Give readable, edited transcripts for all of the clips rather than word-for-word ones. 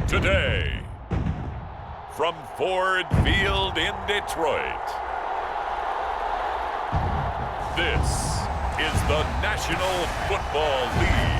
Today, from Ford Field in Detroit, this is the National Football League.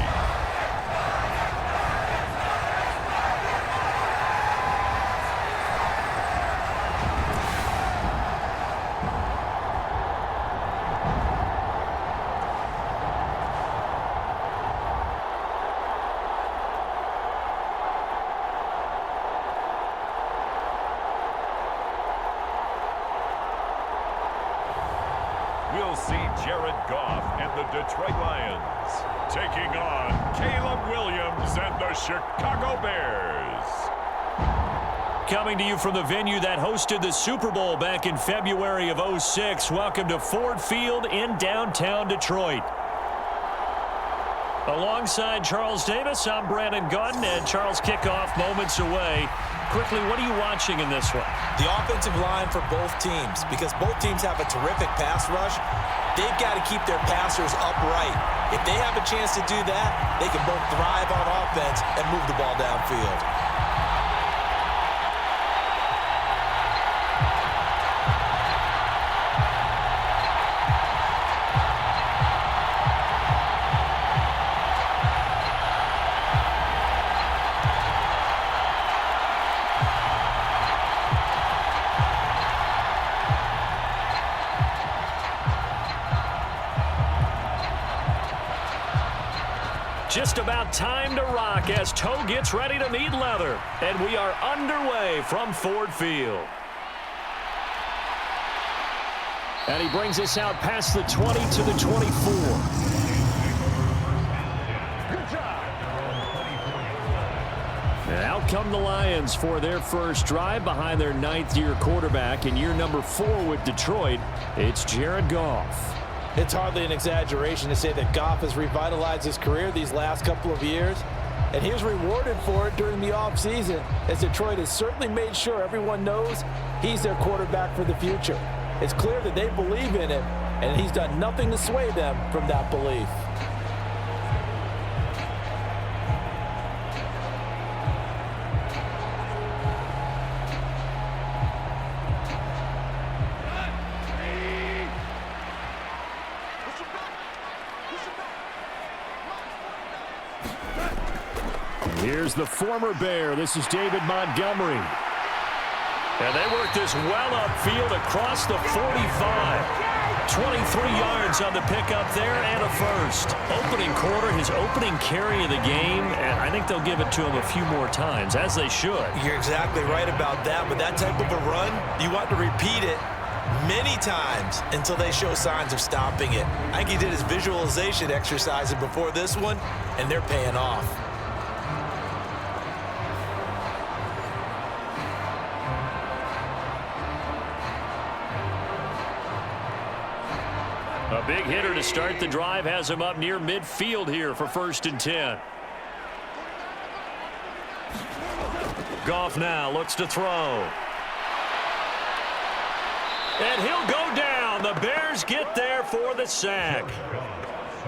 We'll see Jared Goff and the Detroit Lions taking on Caleb Williams and the Chicago Bears. Coming to you from the venue that hosted the Super Bowl back in February of '06. Welcome to Ford Field in downtown Detroit. Alongside Charles Davis, I'm Brandon Gaudin, and Charles, kickoff moments away. Quickly, what are you watching in this one? The offensive line for both teams, because both teams have a terrific pass rush. They've got to keep their passers upright. If they have a chance to do that, they can both thrive on offense and move the ball downfield. Just about time to rock as toe gets ready to meet leather. And we are underway from Ford Field. And he brings us out past the 20 to the 24. Good job. And out come the Lions for their first drive behind their ninth-year quarterback in year number 4 with Detroit. It's Jared Goff. It's hardly an exaggeration to say that Goff has revitalized his career these last couple of years, and he was rewarded for it during the offseason, as Detroit has certainly made sure everyone knows he's their quarterback for the future. It's clear that they believe in him, and he's done nothing to sway them from that belief. Here's the former Bear. This is David Montgomery. And they work this well upfield across the 45. 23 yards on the pickup there and a first. Opening quarter, his opening carry of the game, and I think they'll give it to him a few more times, as they should. You're exactly right about that. With that type of a run, you want to repeat it many times until they show signs of stopping it. I think he did his visualization exercises before this one, and they're paying off. A big hitter to start the drive has him up near midfield here for 1st and 10. Goff now looks to throw. And he'll go down. The Bears get there for the sack.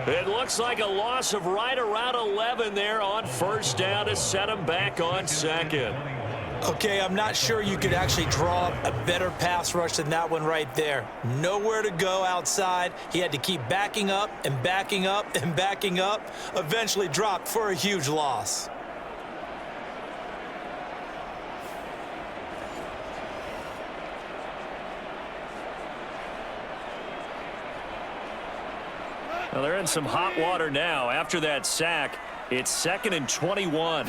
It looks like a loss of right around 11 there on 1st down to set him back on 2nd. Okay, I'm not sure you could actually draw up a better pass rush than that one right there. Nowhere to go outside. He had to keep backing up and backing up and backing up. Eventually dropped for a huge loss. Well, they're in some hot water now. After that sack, it's 2nd and 21.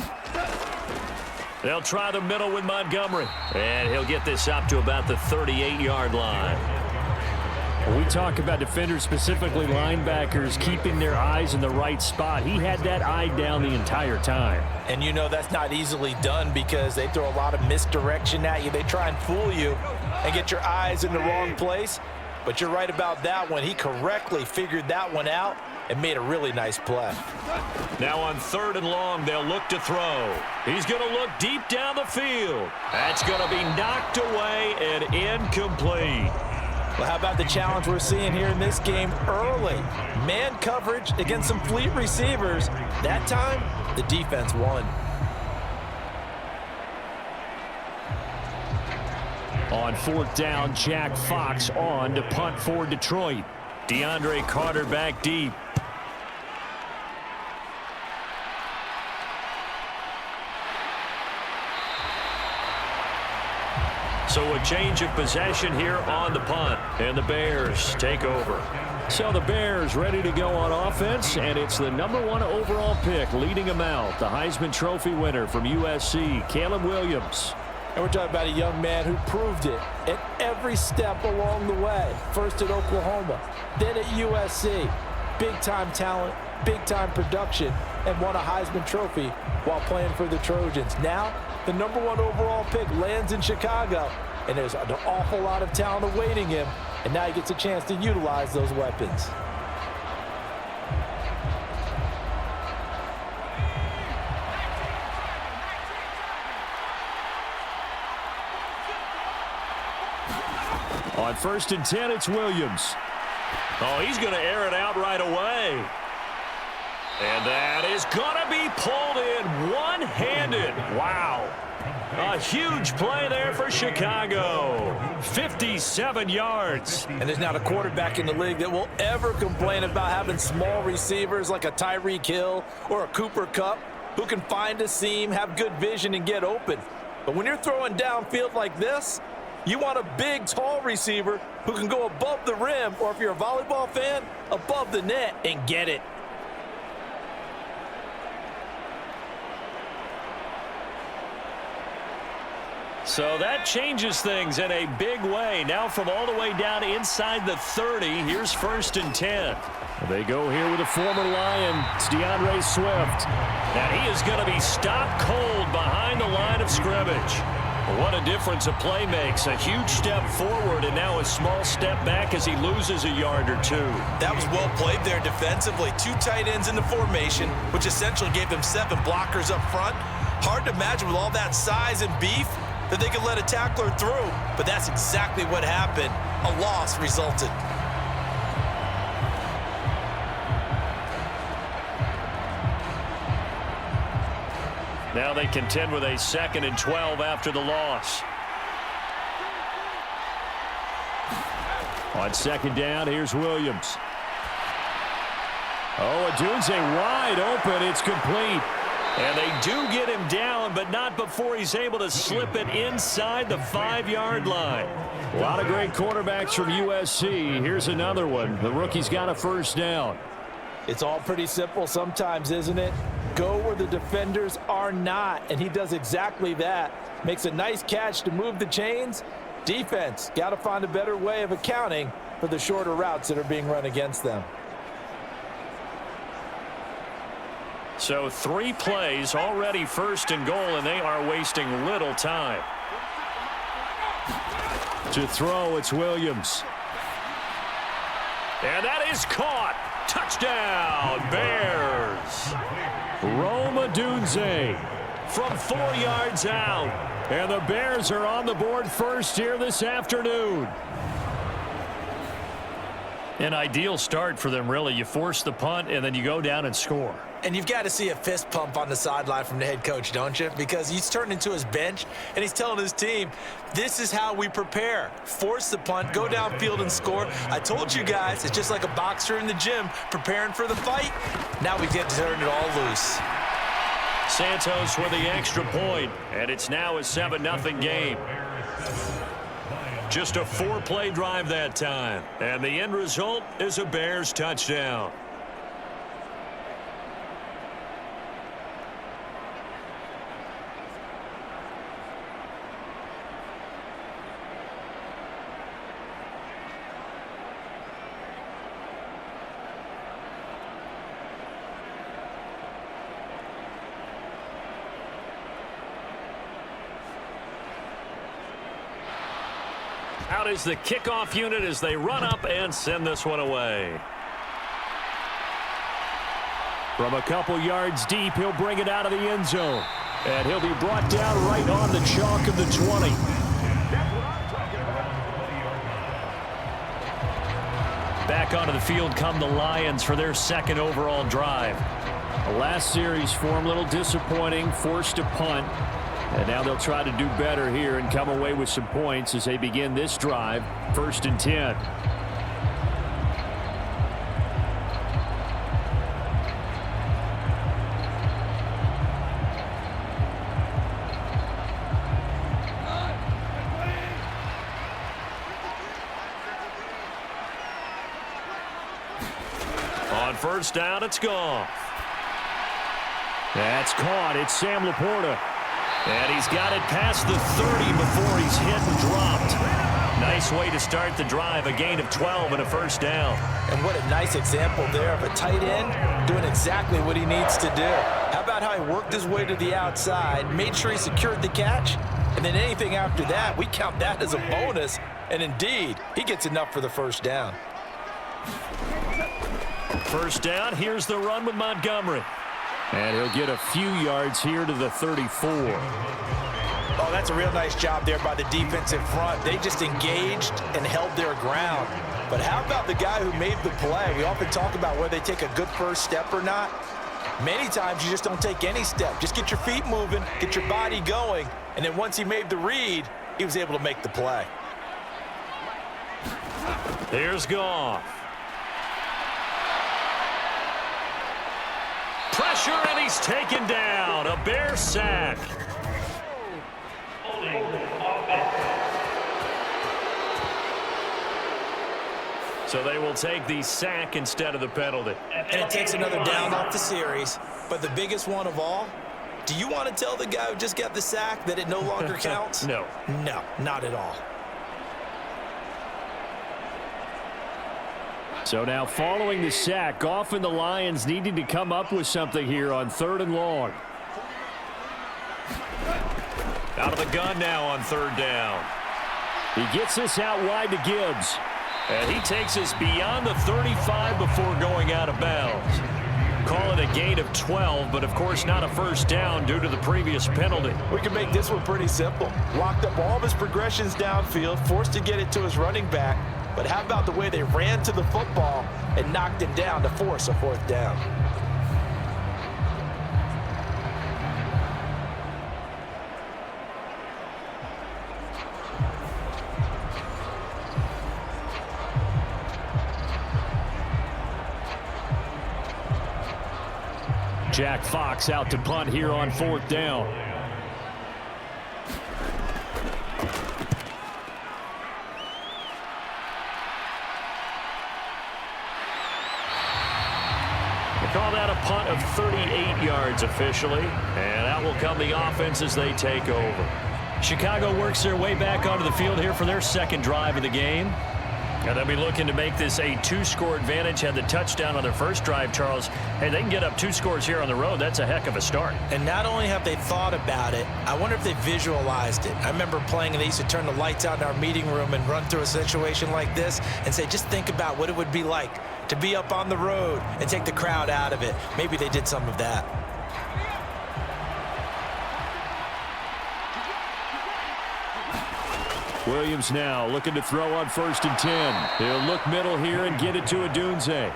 They'll try the middle with Montgomery. And he'll get this up to about the 38-yard line. When we talk about defenders, specifically linebackers, keeping their eyes in the right spot, he had that eye down the entire time. And you know that's not easily done because they throw a lot of misdirection at you. They try and fool you and get your eyes in the wrong place. But you're right about that one. He correctly figured that one out and made a really nice play. Now on 3rd and long, they'll look to throw. He's going to look deep down the field. That's going to be knocked away and incomplete. Well, how about the challenge we're seeing here in this game early? Man coverage against some fleet receivers. That time, the defense won. On fourth down, Jack Fox on to punt for Detroit. DeAndre Carter back deep. So a change of possession here on the punt, and the Bears take over. So the Bears ready to go on offense, and it's the #1 overall pick leading them out, the Heisman Trophy winner from USC, Caleb Williams. And we're talking about a young man who proved it at every step along the way. First at Oklahoma, then at USC. Big-time talent, big-time production, and won a Heisman Trophy while playing for the Trojans. Now, the #1 overall pick lands in Chicago, and there's an awful lot of talent awaiting him, and now he gets a chance to utilize those weapons. On 1st and 10, it's Williams. Oh, he's going to air it out right away. And that is going to be pulled in one-handed. Wow. A huge play there for Chicago. 57 yards. And there's not a quarterback in the league that will ever complain about having small receivers like a Tyreek Hill or a Cooper Kupp who can find a seam, have good vision, and get open. But when you're throwing downfield like this, you want a big, tall receiver who can go above the rim, or if you're a volleyball fan, above the net and get it. So that changes things in a big way. Now from all the way down inside the 30, here's 1st and 10. They go here with a former Lion. It's DeAndre Swift. And he is going to be stopped cold behind the line of scrimmage. What a difference a play makes. A huge step forward and now a small step back as he loses a yard or two. That was well played there defensively. 2 tight ends in the formation, which essentially gave them 7 blockers up front. Hard to imagine with all that size and beef that they could let a tackler through, but that's exactly what happened. A loss resulted. Now they contend with a 2nd and 12 after the loss. On 2nd down, here's Williams. Oh, Odunze wide open. It's complete. And they do get him down, but not before he's able to slip it inside the 5-yard line. A lot of great quarterbacks from USC. Here's another one. The rookie's got a 1st down. It's all pretty simple sometimes, isn't it? Go where the defenders are not, and he does exactly that. Makes a nice catch to move the chains. Defense, got to find a better way of accounting for the shorter routes that are being run against them. So 3 plays, already 1st and goal, and they are wasting little time. To throw, it's Williams. And that is caught. Touchdown, Bears. Rome Odunze from 4 yards out. And the Bears are on the board first here this afternoon. An ideal start for them, really. You force the punt, and then you go down and score. And you've got to see a fist pump on the sideline from the head coach, don't you? Because he's turned into his bench, and he's telling his team, this is how we prepare. Force the punt, go downfield and score. I told you guys, it's just like a boxer in the gym preparing for the fight. Now we get to turn it all loose. Santos with the extra point, and it's now a 7-0 game. Just a 4-play drive that time, and the end result is a Bears touchdown. Out is the kickoff unit as they run up and send this one away. From a couple yards deep, he'll bring it out of the end zone. And he'll be brought down right on the chalk of the 20. Back onto the field come the Lions for their 2nd overall drive. The last series for him, a little disappointing, forced to punt. And now they'll try to do better here and come away with some points as they begin this drive. 1st and 10. On 1st down, it's gone. That's caught. It's Sam Laporta. And he's got it past the 30 before he's hit and dropped. Nice way to start the drive. A gain of 12 and a 1st down. And what a nice example there of a tight end doing exactly what he needs to do. How about how he worked his way to the outside, made sure he secured the catch, and then anything after that, we count that as a bonus. And indeed, he gets enough for the 1st down. 1st down, here's the run with Montgomery. And he'll get a few yards here to the 34. Oh, that's a real nice job there by the defensive front. They just engaged and held their ground. But how about the guy who made the play? We often talk about whether they take a good first step or not. Many times you just don't take any step. Just get your feet moving, get your body going, and then once he made the read, he was able to make the play. Here's Goff. Pressure, and he's taken down. A Bear sack. So they will take the sack instead of the penalty. And it takes another down off the series. But the biggest one of all, do you want to tell the guy who just got the sack that it no longer counts? No. No, not at all. So now following the sack, Goff and the Lions needing to come up with something here on 3rd and long. Out of the gun now on 3rd down. He gets this out wide to Gibbs. And he takes us beyond the 35 before going out of bounds. Call it a gain of 12, but of course not a 1st down due to the previous penalty. We can make this one pretty simple. Locked up all of his progressions downfield, forced to get it to his running back. But how about the way they ran to the football and knocked him down to force a 4th down? Jack Fox out to punt here on 4th down. Call that a punt of 38 yards officially, and out will come the offense as they take over. Chicago works their way back onto the field here for their 2nd drive of the game. And they'll be looking to make this a 2-score advantage. Had the touchdown on their 1st drive, Charles. Hey, they can get up 2 scores here on the road. That's a heck of a start. And not only have they thought about it, I wonder if they visualized it. I remember playing, and they used to turn the lights out in our meeting room and run through a situation like this and say, just think about what it would be like to be up on the road and take the crowd out of it. Maybe they did some of that. Williams now looking to throw on 1st and 10. He'll look middle here and get it to Odunze.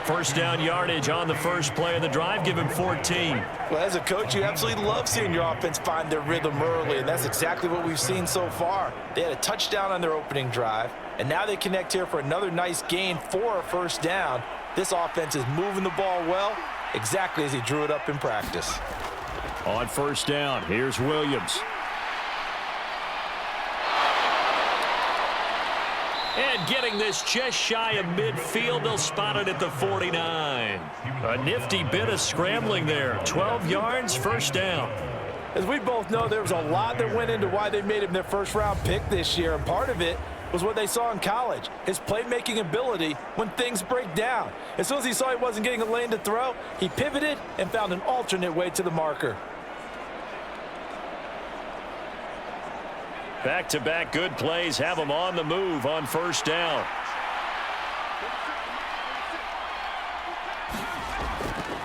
1st down yardage on the 1st play of the drive. Give him 14. Well, as a coach, you absolutely love seeing your offense find their rhythm early, and that's exactly what we've seen so far. They had a touchdown on their opening drive, and now they connect here for another nice gain for a 1st down. This offense is moving the ball well, exactly as he drew it up in practice. On 1st down, here's Williams. And getting this just shy of midfield, they'll spot it at the 49. A nifty bit of scrambling there. 12 yards, 1st down. As we both know, there was a lot that went into why they made him their 1st-round pick this year, and part of it was what they saw in college, his playmaking ability when things break down. As soon as he saw he wasn't getting a lane to throw, he pivoted and found an alternate way to the marker. Back-to-back good plays have him on the move on 1st down.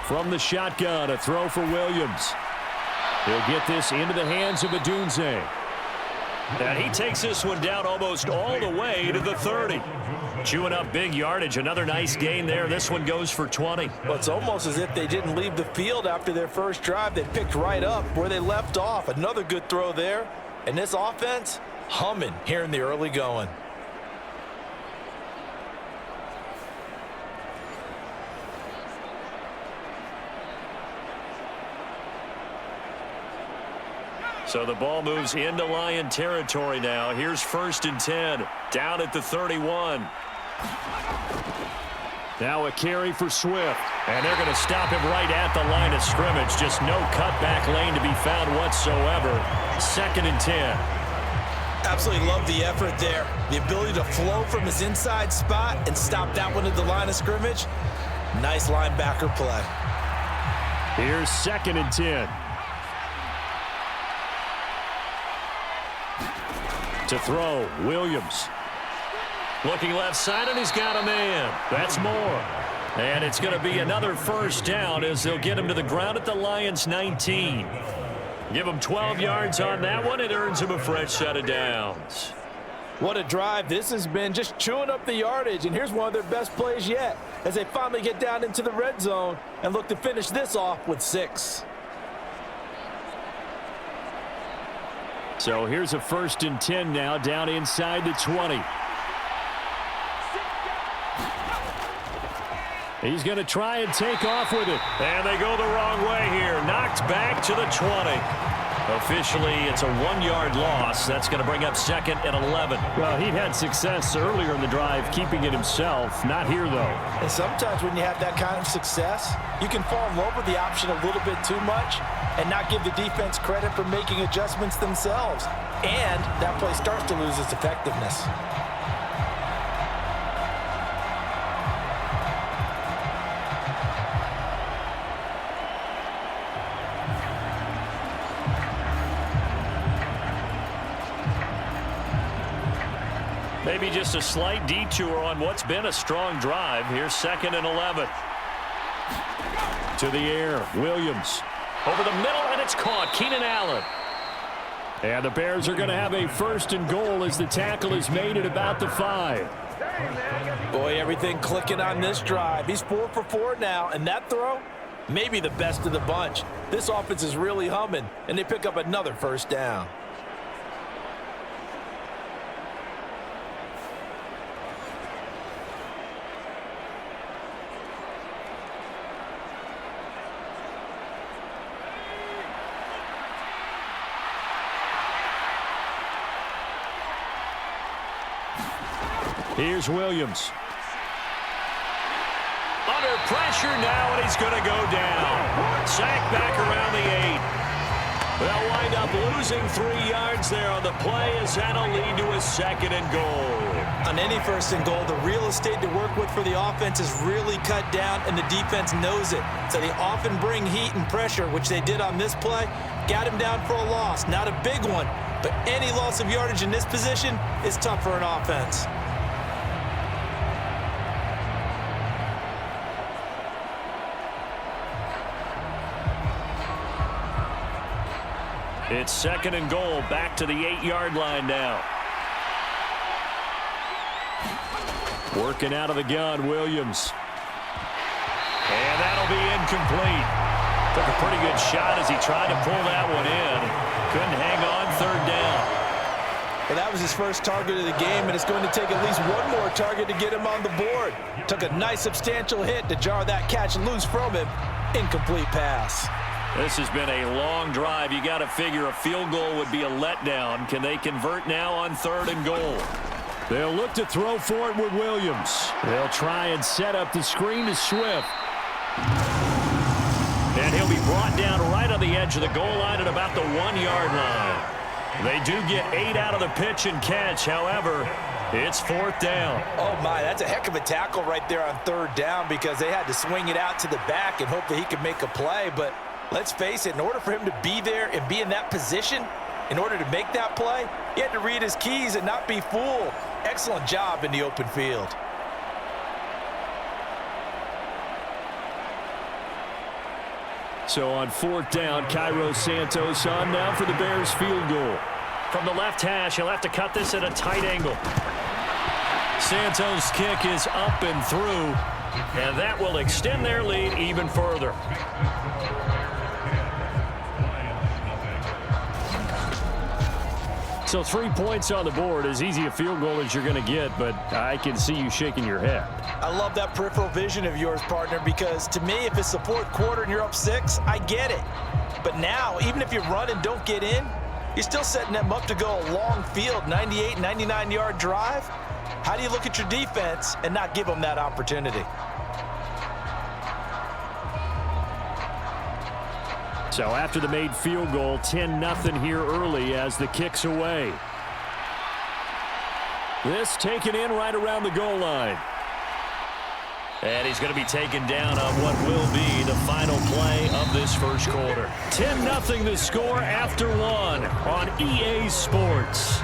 From the shotgun, a throw for Williams. He'll get this into the hands of Odunze. And he takes this one down almost all the way to the 30. Chewing up big yardage. Another nice gain there. This one goes for 20. Well, it's almost as if they didn't leave the field after their first drive. They picked right up where they left off. Another good throw there. And this offense, humming here in the early going. So the ball moves into Lion territory now. Here's 1st and 10, down at the 31. Now a carry for Swift. And they're going to stop him right at the line of scrimmage. Just no cutback lane to be found whatsoever. 2nd and 10. Absolutely love the effort there. The ability to flow from his inside spot and stop that one at the line of scrimmage. Nice linebacker play. Here's 2nd and 10. To throw, Williams. Looking left side, and he's got a man. That's more. And it's going to be another 1st down as they'll get him to the ground at the Lions' 19. Give him 12 yards on that one. It earns him a fresh set of downs. What a drive this has been, just chewing up the yardage. And here's one of their best plays yet as they finally get down into the red zone and look to finish this off with 6. So here's a 1st and 10 now, down inside the 20. He's going to try and take off with it. And they go the wrong way here. Knocked back to the 20. Officially, it's a 1-yard loss. That's going to bring up 2nd and 11. Well, he'd had success earlier in the drive keeping it himself. Not here, though. And sometimes when you have that kind of success, you can fall in love with the option a little bit too much and not give the defense credit for making adjustments themselves. And that play starts to lose its effectiveness. Maybe just a slight detour on what's been a strong drive. Here's 2nd and 11. To the air, Williams. Over the middle, and it's caught. Keenan Allen. And the Bears are going to have a 1st and goal as the tackle is made at about the 5. Boy, everything clicking on this drive. He's 4 for 4 now, and that throw, maybe the best of the bunch. This offense is really humming, and they pick up another 1st down. Here's Williams. Under pressure now, and he's going to go down. Sacked back around the 8. They'll wind up losing 3 yards there on the play as that'll lead to a 2nd and goal. On any 1st and goal, the real estate to work with for the offense is really cut down, and the defense knows it. So they often bring heat and pressure, which they did on this play. Got him down for a loss. Not a big one, but any loss of yardage in this position is tough for an offense. It's 2nd and goal, back to the 8-yard line now. Working out of the gun, Williams. And that'll be incomplete. Took a pretty good shot as he tried to pull that one in. Couldn't hang on, 3rd down. Well, that was his first target of the game, and it's going to take at least one more target to get him on the board. Took a nice substantial hit to jar that catch loose from him. Incomplete pass. This has been a long drive. You got to figure a field goal would be a letdown. Can they convert now on 3rd and goal? They'll look to throw for it with Williams. They'll try and set up the screen to Swift. And he'll be brought down right on the edge of the goal line at about the 1-yard line. They do get 8 out of the pitch and catch. However, it's 4th down. Oh, my, that's a heck of a tackle right there on 3rd down because they had to swing it out to the back and hope that he could make a play. But let's face it, in order for him to be there and be in that position, in order to make that play, he had to read his keys and not be fooled. Excellent job in the open field. So on 4th down, Cairo Santos on now for the Bears field goal. From the left hash, he'll have to cut this at a tight angle. Santos' kick is up and through, and that will extend their lead even further. So 3 points on the board, as easy a field goal as you're going to get, but I can see you shaking your head. I love that peripheral vision of yours, partner, because to me, if it's the fourth quarter and you're up 6, I get it. But now, even if you run and don't get in, you're still setting them up to go a long field, 98, 99-yard drive. How do you look at your defense and not give them that opportunity? So after the made field goal, 10-0 here early as the kick's away. This taken in right around the goal line. And he's going to be taken down on what will be the final play of this first quarter. 10-0 the score after 1 on EA Sports.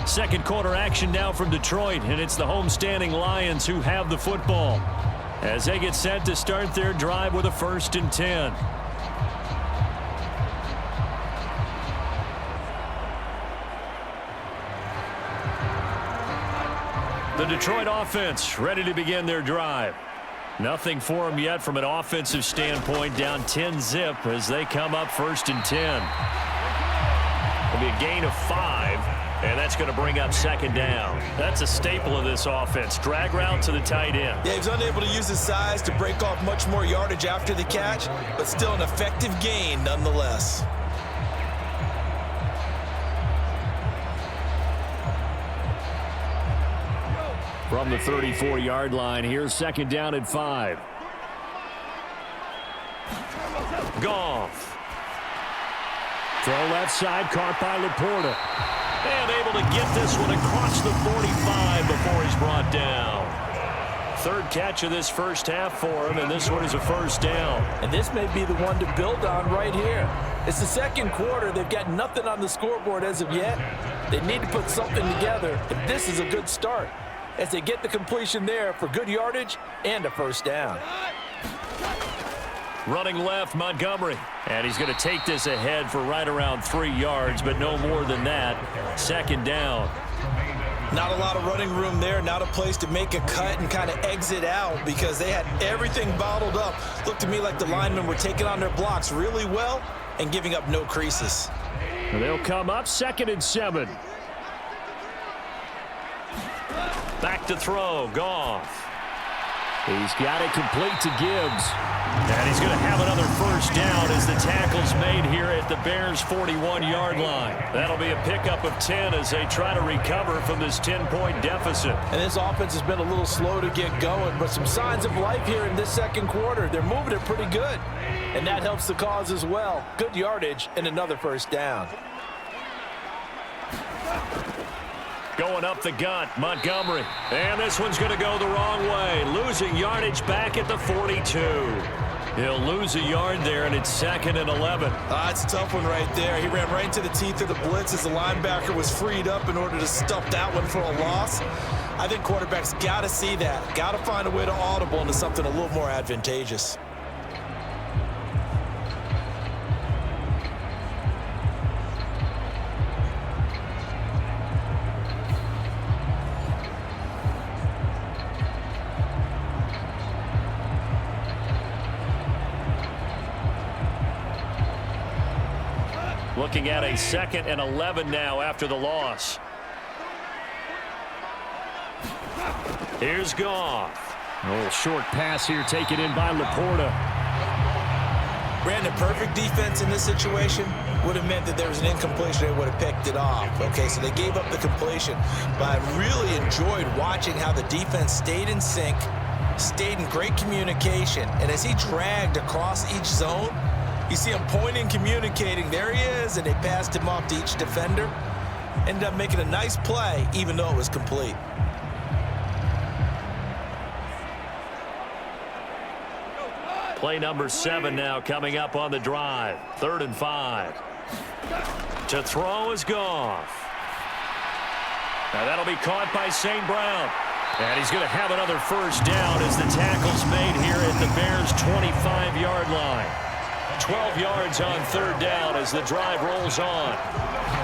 Second quarter action now from Detroit, and it's the homestanding Lions who have the football as they get set to start their drive with a 1st and 10. The Detroit offense ready to begin their drive. Nothing for them yet from an offensive standpoint, down 10-zip as they come up 1st and 10. It'll be a gain of 5, and that's going to bring up 2nd down. That's a staple of this offense. Drag route to the tight end. Yeah, he was unable to use his size to break off much more yardage after the catch, but still an effective gain nonetheless. From the 34-yard line, here's 2nd down and 5. Goff. Throw left side, caught by Laporta. And able to get this one across the 45 before he's brought down. 3rd catch of this first half for him, and this one is a 1st down. And this may be the one to build on right here. It's the second quarter. They've got nothing on the scoreboard as of yet. They need to put something together, and this is a good start as they get the completion there for good yardage and a 1st down. Running left, Montgomery. And he's going to take this ahead for right around 3 yards, but no more than that. 2nd down. Not a lot of running room there, not a place to make a cut and kind of exit out because they had everything bottled up. Looked to me like the linemen were taking on their blocks really well and giving up no creases. They'll come up 2nd and 7. Back to throw, Goff. He's got it complete to Gibbs. And he's going to have another 1st down as the tackle's made here at the Bears' 41-yard line. That'll be a pickup of 10 as they try to recover from this 10-point deficit. And this offense has been a little slow to get going, but some signs of life here in this second quarter. They're moving it pretty good, and that helps the cause as well. Good yardage and another 1st down. Going up the gut, Montgomery. And this one's going to go the wrong way. Losing yardage back at the 42. He'll lose a yard there, and it's 2nd and 11. It's a tough one right there. He ran right into the teeth of the blitz as the linebacker was freed up in order to stuff that one for a loss. I think quarterbacks got to see that. Got to find a way to audible into something a little more advantageous. Looking at a 2nd and 11 now after the loss. Here's Goff. A little short pass here taken in by Laporta. Brandon, perfect defense in this situation would have meant that there was an incompletion. They would have picked it off. Okay, so they gave up the completion. But I really enjoyed watching how the defense stayed in sync, stayed in great communication. And as he dragged across each zone, you see him pointing, communicating. There he is, and they passed him off to each defender. Ended up making a nice play, even though it was complete. Play number 7 now coming up on the drive. 3rd and 5. To throw is Goff. Now that'll be caught by St. Brown. And he's going to have another 1st down as the tackle's made here at the Bears' 25-yard line. 12 yards on third down as the drive rolls on.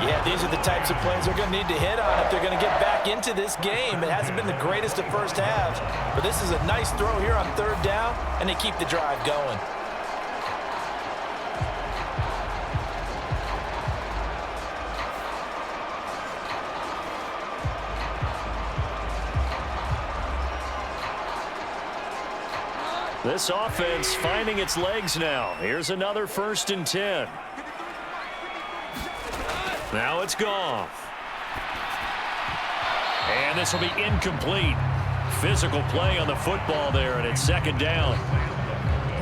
Yeah, these are the types of plays they're going to need to hit on if they're going to get back into this game. It hasn't been the greatest of first halves, but this is a nice throw here on third down, and they keep the drive going. This offense finding its legs now. Here's another 1st and 10. Now it's Goff. And this will be incomplete. Physical play on the football there, and it's 2nd down.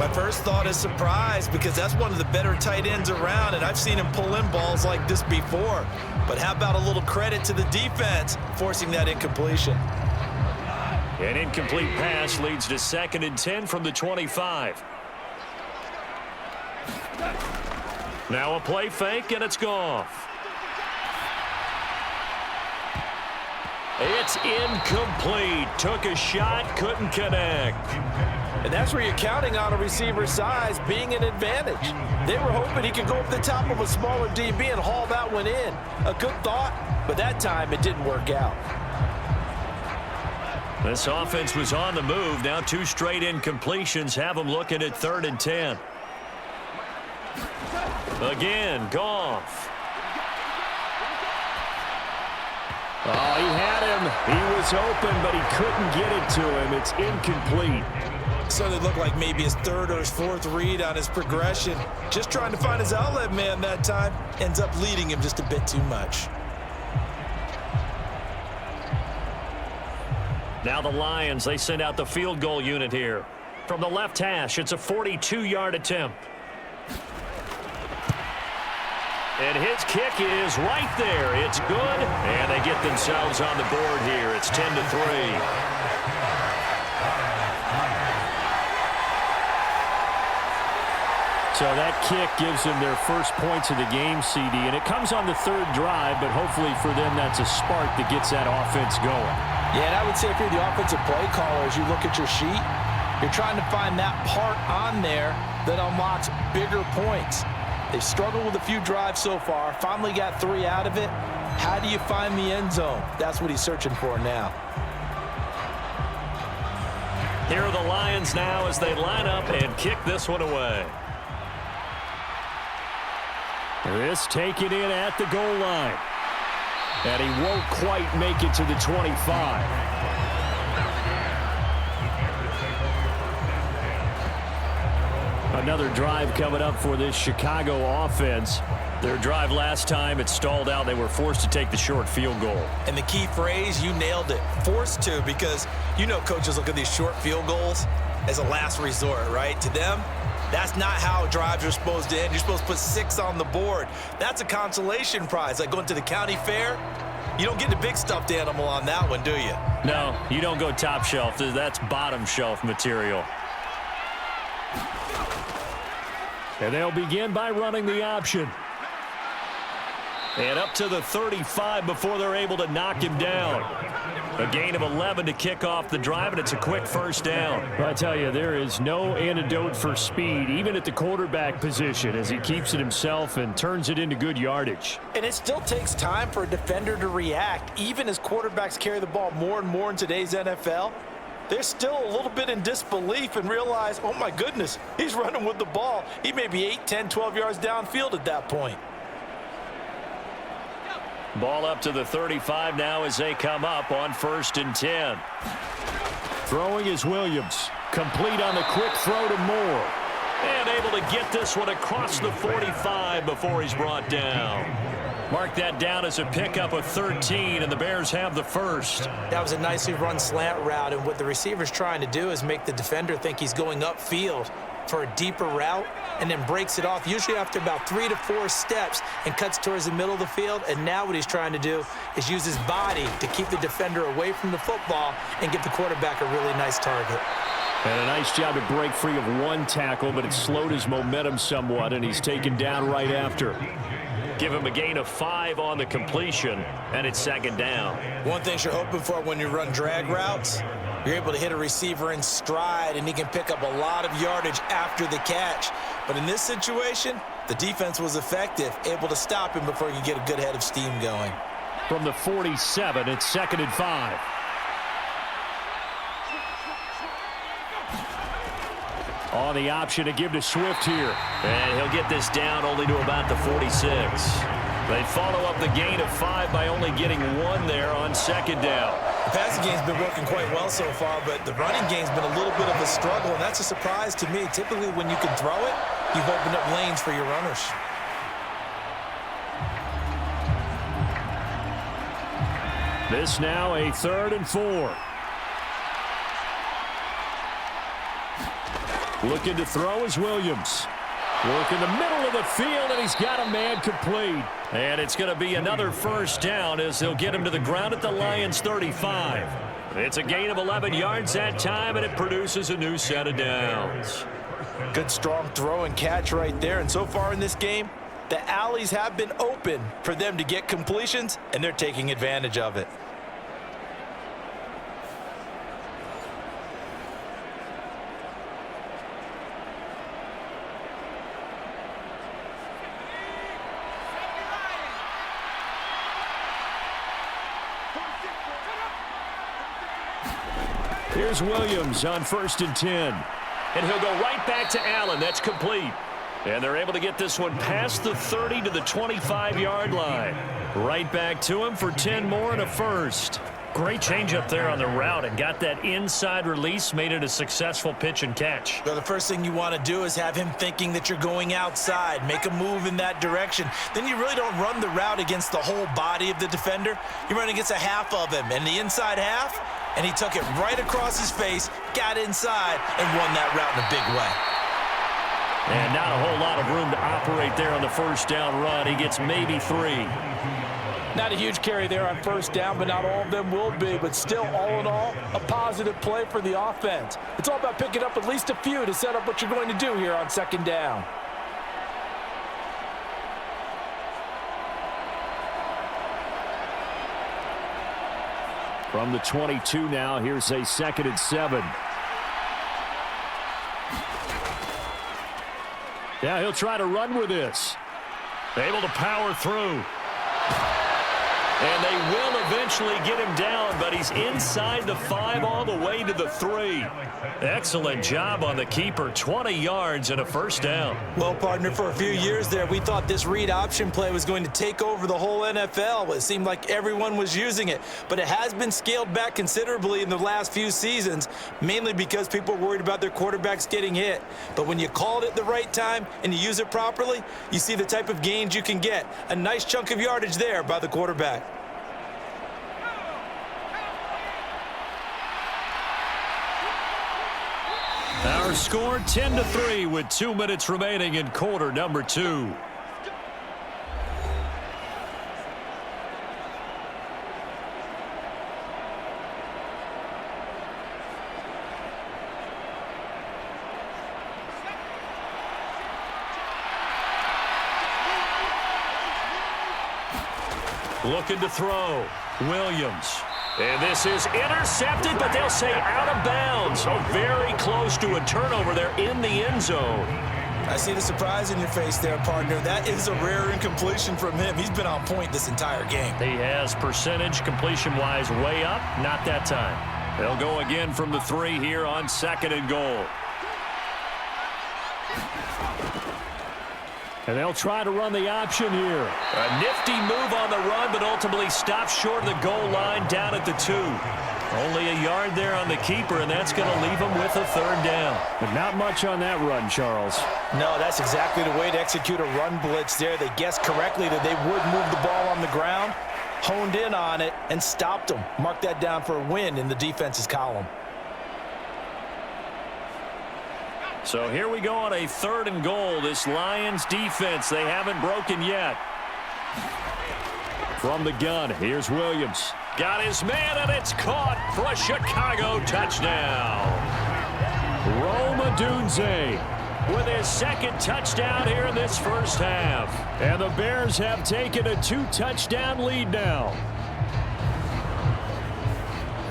My first thought is surprise, because that's one of the better tight ends around, and I've seen him pull in balls like this before. But how about a little credit to the defense forcing that incompletion? An incomplete pass leads to 2nd and 10 from the 25. Now a play fake, and it's Goff. It's incomplete. Took a shot, couldn't connect. And that's where you're counting on a receiver's size being an advantage. They were hoping he could go up the top of a smaller DB and haul that one in. A good thought, but that time it didn't work out. This offense was on the move. Now 2 straight incompletions have them looking at 3rd and 10. Again, Goff. Oh, he had him. He was open, but he couldn't get it to him. It's incomplete. So it looked like maybe his 3rd or his 4th read on his progression. Just trying to find his outlet man that time. Ends up leading him just a bit too much. Now the Lions, they send out the field goal unit here. From the left hash, it's a 42-yard attempt. And his kick is right there. It's good, and they get themselves on the board here. It's 10-3. So that kick gives them their first points of the game, CD, and it comes on the 3rd drive, but hopefully for them that's a spark that gets that offense going. Yeah, and I would say if you're the offensive play caller, as you look at your sheet, you're trying to find that part on there that unlocks bigger points. They've struggled with a few drives so far, finally got 3 out of it. How do you find the end zone? That's what he's searching for now. Here are the Lions now as they line up and kick this one away. This taken in at the goal line. And he won't quite make it to the 25. Another drive coming up for this Chicago offense. Their drive last time, it stalled out. They were forced to take the short field goal. And the key phrase, you nailed it, forced to, because you know coaches look at these short field goals as a last resort, right? To them, that's not how drives are supposed to end. You're supposed to put 6 on the board. That's a consolation prize. Like going to the county fair, you don't get the big stuffed animal on that one, do you? No, you don't go top shelf. That's bottom shelf material. And they'll begin by running the option. And up to the 35 before they're able to knock him down. A gain of 11 to kick off the drive, and it's a quick 1st down. I tell you, there is no antidote for speed, even at the quarterback position, as he keeps it himself and turns it into good yardage. And it still takes time for a defender to react, even as quarterbacks carry the ball more and more in today's NFL. They're still a little bit in disbelief and realize, oh my goodness, he's running with the ball. He may be 8, 10, 12 yards downfield at that point. Ball up to the 35 now as they come up on 1st and 10. Throwing is Williams. Complete on the quick throw to Moore. And able to get this one across the 45 before he's brought down. Mark that down as a pickup of 13, and the Bears have the 1st. That was a nicely run slant route, and what the receiver's trying to do is make the defender think he's going upfield for a deeper route, and then breaks it off, usually after about 3 to 4 steps, and cuts towards the middle of the field. And now what he's trying to do is use his body to keep the defender away from the football and give the quarterback a really nice target. And a nice job to break free of 1 tackle, but it slowed his momentum somewhat, and he's taken down right after. Give him a gain of 5 on the completion, and it's 2nd down. One thing you're hoping for when you run drag routes, you're able to hit a receiver in stride, and he can pick up a lot of yardage after the catch. But in this situation, the defense was effective, able to stop him before he could get a good head of steam going. From the 47, it's 2nd and 5. On the option to give to Swift here. And he'll get this down only to about the 46. They follow up the gain of 5 by only getting 1 there on 2nd down. The passing game's been working quite well so far, but the running game's been a little bit of a struggle, and that's a surprise to me. Typically, when you can throw it, you've opened up lanes for your runners. This now a 3rd and 4. Looking to throw is Williams. Work in the middle of the field, and he's got a man complete. And it's going to be another 1st down as they'll get him to the ground at the Lions' 35. It's a gain of 11 yards that time, and it produces a new set of downs. Good, strong throw and catch right there. And so far in this game, the alleys have been open for them to get completions, and they're taking advantage of it. Here's Williams on 1st and 10. And he'll go right back to Allen. That's complete. And they're able to get this one past the 30 to the 25-yard line. Right back to him for 10 more and a 1st. Great change up there on the route and got that inside release, made it a successful pitch and catch. Well, the first thing you want to do is have him thinking that you're going outside, make a move in that direction. Then you really don't run the route against the whole body of the defender. You run against a half of him, and the inside half, and he took it right across his face, got inside, and won that route in a big way. And not a whole lot of room to operate there on the 1st down run. He gets maybe 3. Not a huge carry there on 1st down, but not all of them will be. But still, all in all, a positive play for the offense. It's all about picking up at least a few to set up what you're going to do here on 2nd down. From the 22 now, here's a 2nd and 7. Yeah, he'll try to run with this. Able to power through. And they will eventually get him down, but he's inside the 5 all the way to the 3. Excellent job on the keeper. 20 yards and a 1st down. Well, partner, for a few years there, we thought this read option play was going to take over the whole NFL. It seemed like everyone was using it, but it has been scaled back considerably in the last few seasons, mainly because people are worried about their quarterbacks getting hit. But when you call it at the right time and you use it properly, you see the type of gains you can get. A nice chunk of yardage there by the quarterback. Our score 10-3 with 2 minutes remaining in quarter number 2. Looking to throw. Williams. And this is intercepted, but they'll say out of bounds. So very close to a turnover there in the end zone. I see the surprise in your face there, partner. That is a rare incompletion from him. He's been on point this entire game. He has percentage completion-wise way up. Not that time. They'll go again from the 3 here on 2nd and goal. And they'll try to run the option here. A nifty move on the run, but ultimately stops short of the goal line down at the 2. Only a yard there on the keeper, and that's going to leave him with a 3rd down. But not much on that run, Charles. No, that's exactly the way to execute a run blitz there. They guessed correctly that they would move the ball on the ground, honed in on it, and stopped them. Mark that down for a win in the defense's column. So here we go on a 3rd and goal. This Lions defense, they haven't broken yet. From the gun, here's Williams. Got his man, and it's caught for a Chicago touchdown. Rome Odunze With his 2nd touchdown here in this 1st half. And the Bears have taken a 2-touchdown lead now.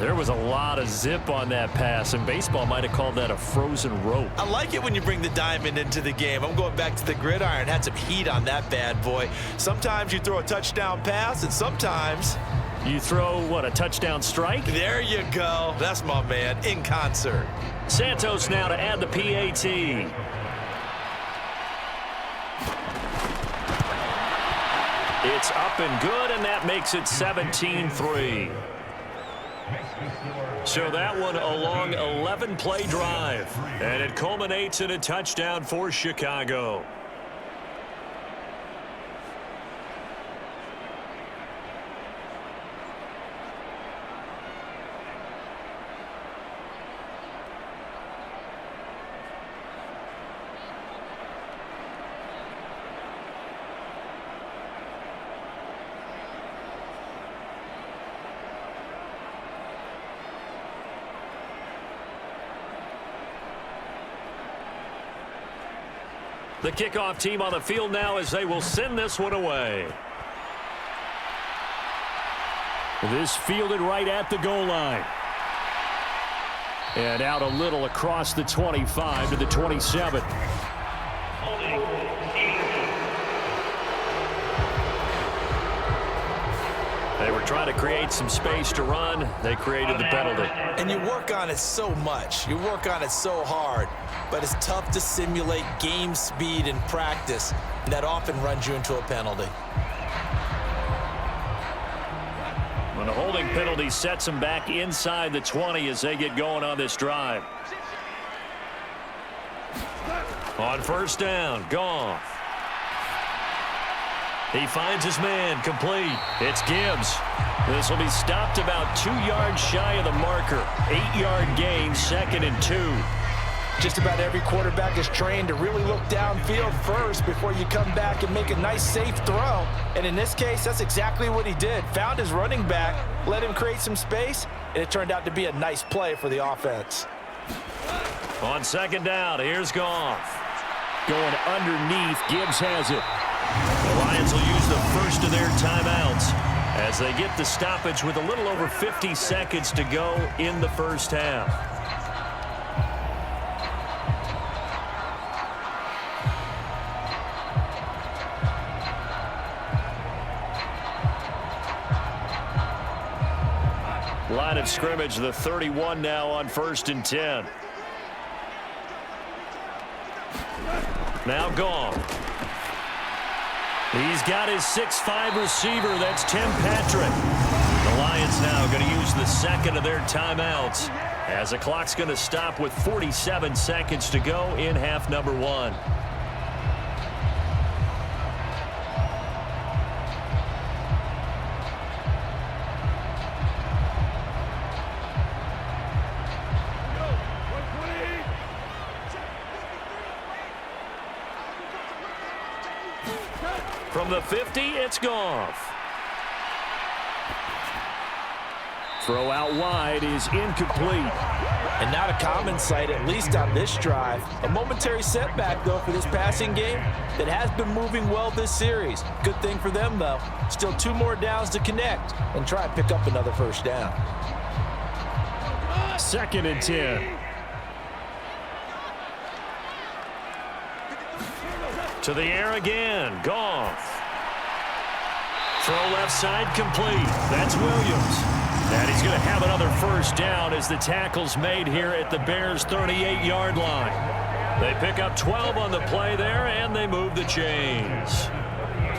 There was a lot of zip on that pass, and baseball might have called that a frozen rope. I like it when you bring the diamond into the game. I'm going back to the gridiron. Had some heat on that bad boy. Sometimes you throw a touchdown pass, and sometimes you throw, what, a touchdown strike? There you go. That's my man, in concert. Santos now to add the PAT. It's up and good, and that makes it 17-3. So that one a long 11-play drive, and it culminates in a touchdown for Chicago. The kickoff team on the field now as they will send this one away. This fielded right at the goal line. And out a little across the 25 to the 27. They were trying to create some space to run. They created the penalty. And you work on it so much. You work on it so hard. But it's tough to simulate game speed in practice. And that often runs you into a penalty. When the holding penalty sets them back inside the 20 as they get going on this drive. On first down, Goff. He finds his man, complete. It's Gibbs. This will be stopped about 2 yards shy of the marker. 8-yard gain, 2nd and 2. Just about every quarterback is trained to really look downfield first before you come back and make a nice, safe throw. And in this case, that's exactly what he did. Found his running back, let him create some space, and it turned out to be a nice play for the offense. On second down, here's Goff. Going underneath, Gibbs has it. The Lions will use the first of their timeouts as they get the stoppage with a little over 50 seconds to go in the first half. Line of scrimmage, the 31 now on 1st and 10. Now Goff. He's got his 6'5" receiver. That's Tim Patrick. The Lions now going to use the second of their timeouts as the clock's going to stop with 47 seconds to go in half number 1. From the 50, it's Goff. Throw out wide is incomplete. And not a common sight, at least on this drive. A momentary setback, though, for this passing game that has been moving well this series. Good thing for them, though. Still 2 more downs to connect and try and pick up another first down. 2nd and 10. To the air again, Goff. Throw left side complete. That's Williams. And he's going to have another first down as the tackle's made here at the Bears' 38-yard line. They pick up 12 on the play there, and they move the chains.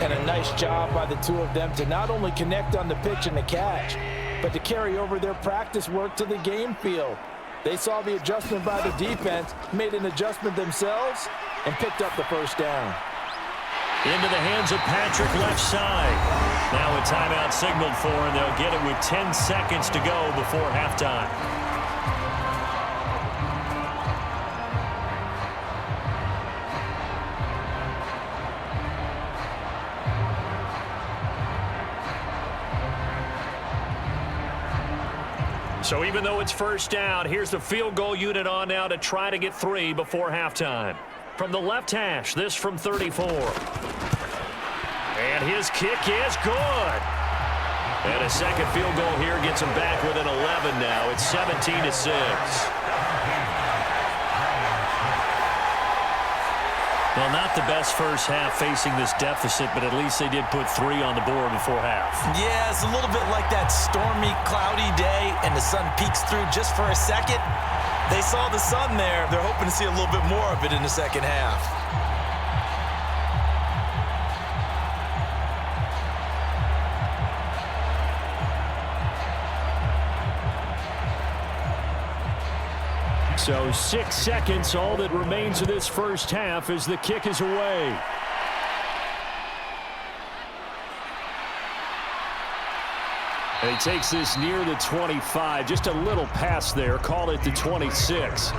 And a nice job by the two of them to not only connect on the pitch and the catch, but to carry over their practice work to the game field. They saw the adjustment by the defense, made an adjustment themselves, and picked up the first down. Into the hands of Patrick left side. Now a timeout signaled for, and they'll get it with 10 seconds to go before halftime. So even though it's first down, here's the field goal unit on now to try to get 3 before halftime. From the left hash, this from 34. And his kick is good. And a second field goal here gets them back within 11 now. It's 17-6. Well, not the best first half facing this deficit, but at least they did put 3 on the board before half. Yeah, it's a little bit like that stormy, cloudy day, and the sun peeks through just for a second. They saw the sun there. They're hoping to see a little bit more of it in the second half. So 6 seconds, all that remains of this first half as the kick is away. And he takes this near the 25, just a little past there, call it the 26.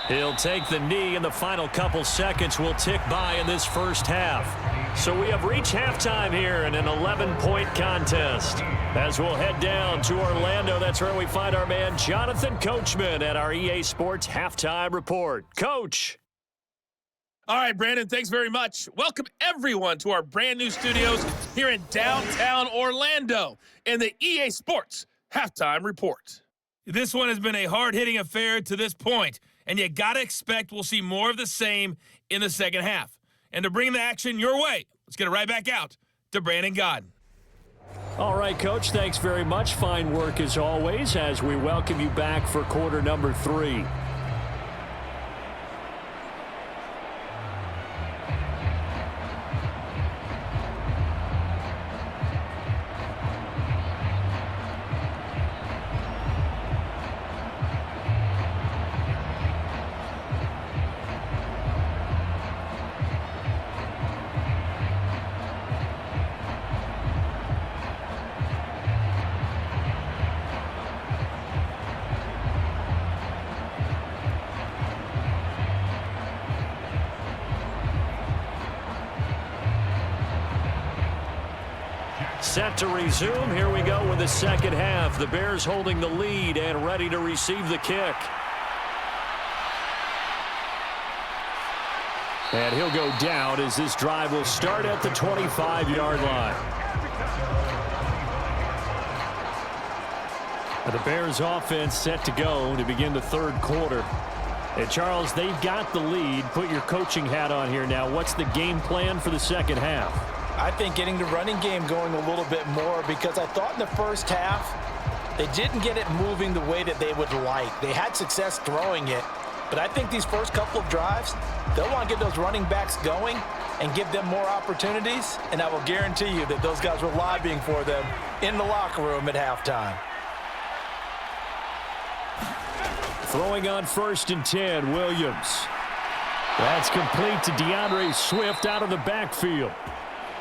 He'll take the knee, and the final couple seconds will tick by in this first half. So we have reached halftime here in an 11-point contest. As we'll head down to Orlando, that's where we find our man Jonathan Coachman at our EA Sports Halftime Report. Coach. All right, Brandon, thanks very much. Welcome, everyone, to our brand-new studios here in downtown Orlando in the EA Sports Halftime Report. This one has been a hard-hitting affair to this point, and you got to expect we'll see more of the same in the second half. And to bring the action your way, let's get it right back out to Brandon Godden. All right, Coach, thanks very much. Fine work as always as we welcome you back for quarter number 3. Set to resume. Here we go with the second half. The Bears holding the lead and ready to receive the kick. And he'll go down as this drive will start at the 25-yard line. The Bears offense set to go to begin the third quarter. And Charles, they've got the lead. Put your coaching hat on here now. What's the game plan for the second half? I think getting the running game going a little bit more, because I thought in the first half they didn't get it moving the way that they would like. They had success throwing it, but I think these first couple of drives, they'll want to get those running backs going and give them more opportunities, and I will guarantee you that those guys were lobbying for them in the locker room at halftime. Throwing on 1st and 10, Williams. That's complete to DeAndre Swift out of the backfield.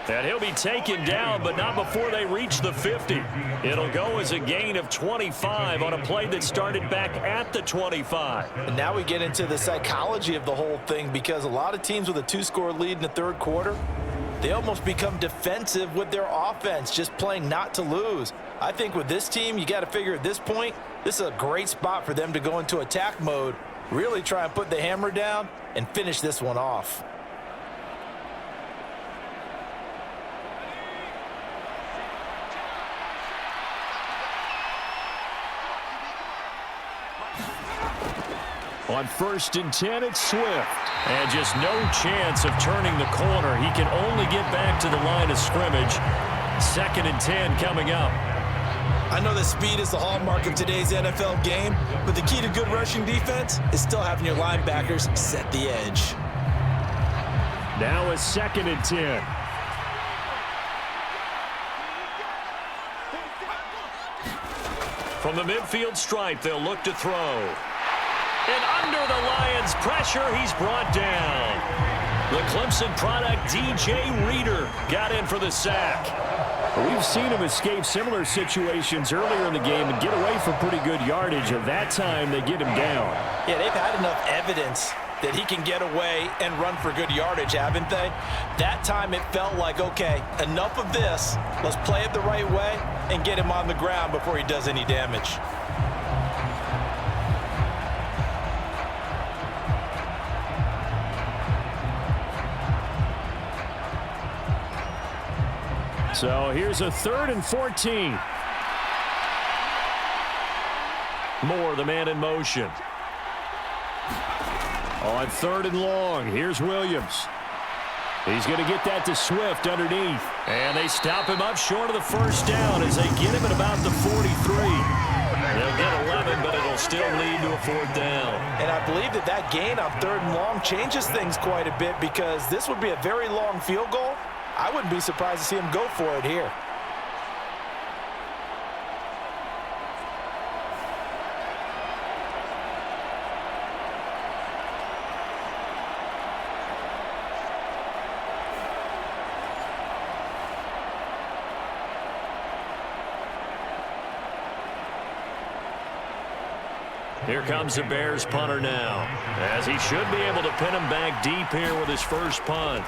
And he'll be taken down, but not before they reach the 50. It'll go as a gain of 25 on a play that started back at the 25. And now we get into the psychology of the whole thing, because a lot of teams with a 2-score lead in the third quarter, they almost become defensive with their offense, just playing not to lose. I think with this team, you got to figure at this point, this is a great spot for them to go into attack mode, really try and put the hammer down and finish this one off. On 1st and 10, it's Swift. And just no chance of turning the corner. He can only get back to the line of scrimmage. 2nd and 10 coming up. I know that speed is the hallmark of today's NFL game, but the key to good rushing defense is still having your linebackers set the edge. Now a 2nd and 10. From the midfield stripe, they'll look to throw. And under the Lions' pressure, he's brought down. The Clemson product, DJ Reader, got in for the sack. We've seen him escape similar situations earlier in the game and get away for pretty good yardage, and that time they get him down. Yeah, they've had enough evidence that he can get away and run for good yardage, haven't they? That time it felt like, okay, enough of this. Let's play it the right way and get him on the ground before he does any damage. So here's a 3rd and 14. Moore, the man in motion. On 3rd and long, here's Williams. He's going to get that to Swift underneath. And they stop him up short of the first down as they get him at about the 43. They'll get 11, but it'll still lead to a 4th down. And I believe that gain on 3rd and long changes things quite a bit because this would be a very long field goal. I wouldn't be surprised to see him go for it here. Here comes the Bears punter now, as he should be able to pin him back deep here with his first punt.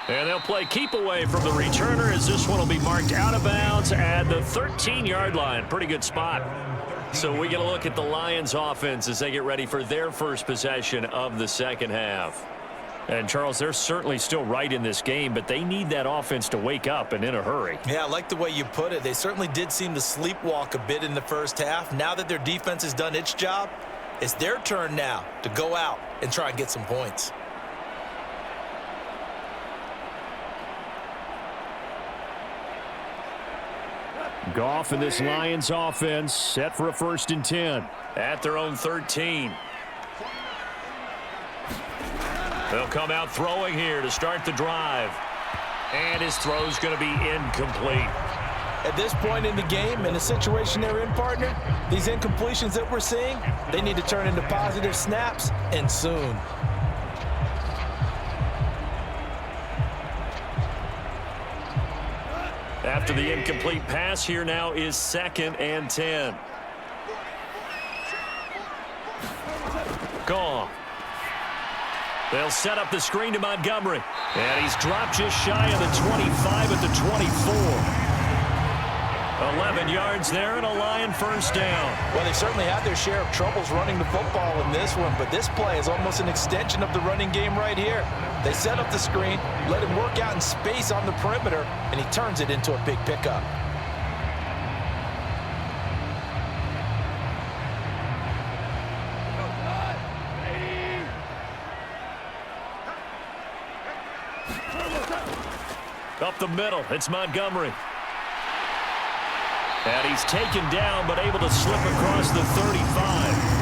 And they'll play keep away from the returner as this one will be marked out of bounds at the 13-yard line. Pretty good spot. So we get a look at the Lions offense as they get ready for their first possession of the second half. And, Charles, they're certainly still right in this game, but they need that offense to wake up and in a hurry. Yeah, I like the way you put it. They certainly did seem to sleepwalk a bit in the first half. Now that their defense has done its job, it's their turn now to go out and try and get some points. Goff and this Lions offense set for a 1st and 10. At their own 13. They'll come out throwing here to start the drive. And his throw's going to be incomplete. At this point in the game, in the situation they're in, partner, these incompletions that we're seeing, they need to turn into positive snaps, and soon. After the incomplete pass, here now is 2nd and 10. Goff. They'll set up the screen to Montgomery. And he's dropped just shy of the 25 at the 24. 11 yards there and a Lion first down. Well, they certainly had their share of troubles running the football in this one, but this play is almost an extension of the running game right here. They set up the screen, let him work out in space on the perimeter, and he turns it into a big pickup. Up the middle, it's Montgomery. And he's taken down, but able to slip across the 35.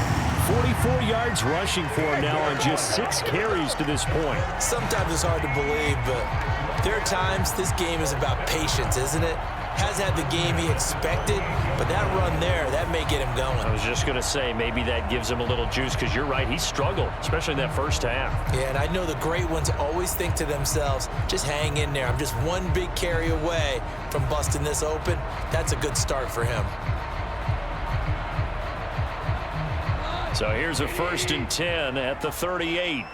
44 yards rushing for him now on just 6 carries to this point. Sometimes it's hard to believe, but there are times this game is about patience, isn't it? Has had the game he expected, but that run there, that may get him going. I was just going to say, maybe that gives him a little juice, because you're right, he struggled, especially in that first half. Yeah, and I know the great ones always think to themselves, just hang in there. I'm just one big carry away from busting this open. That's a good start for him. So here's a 1st and 10 at the 38.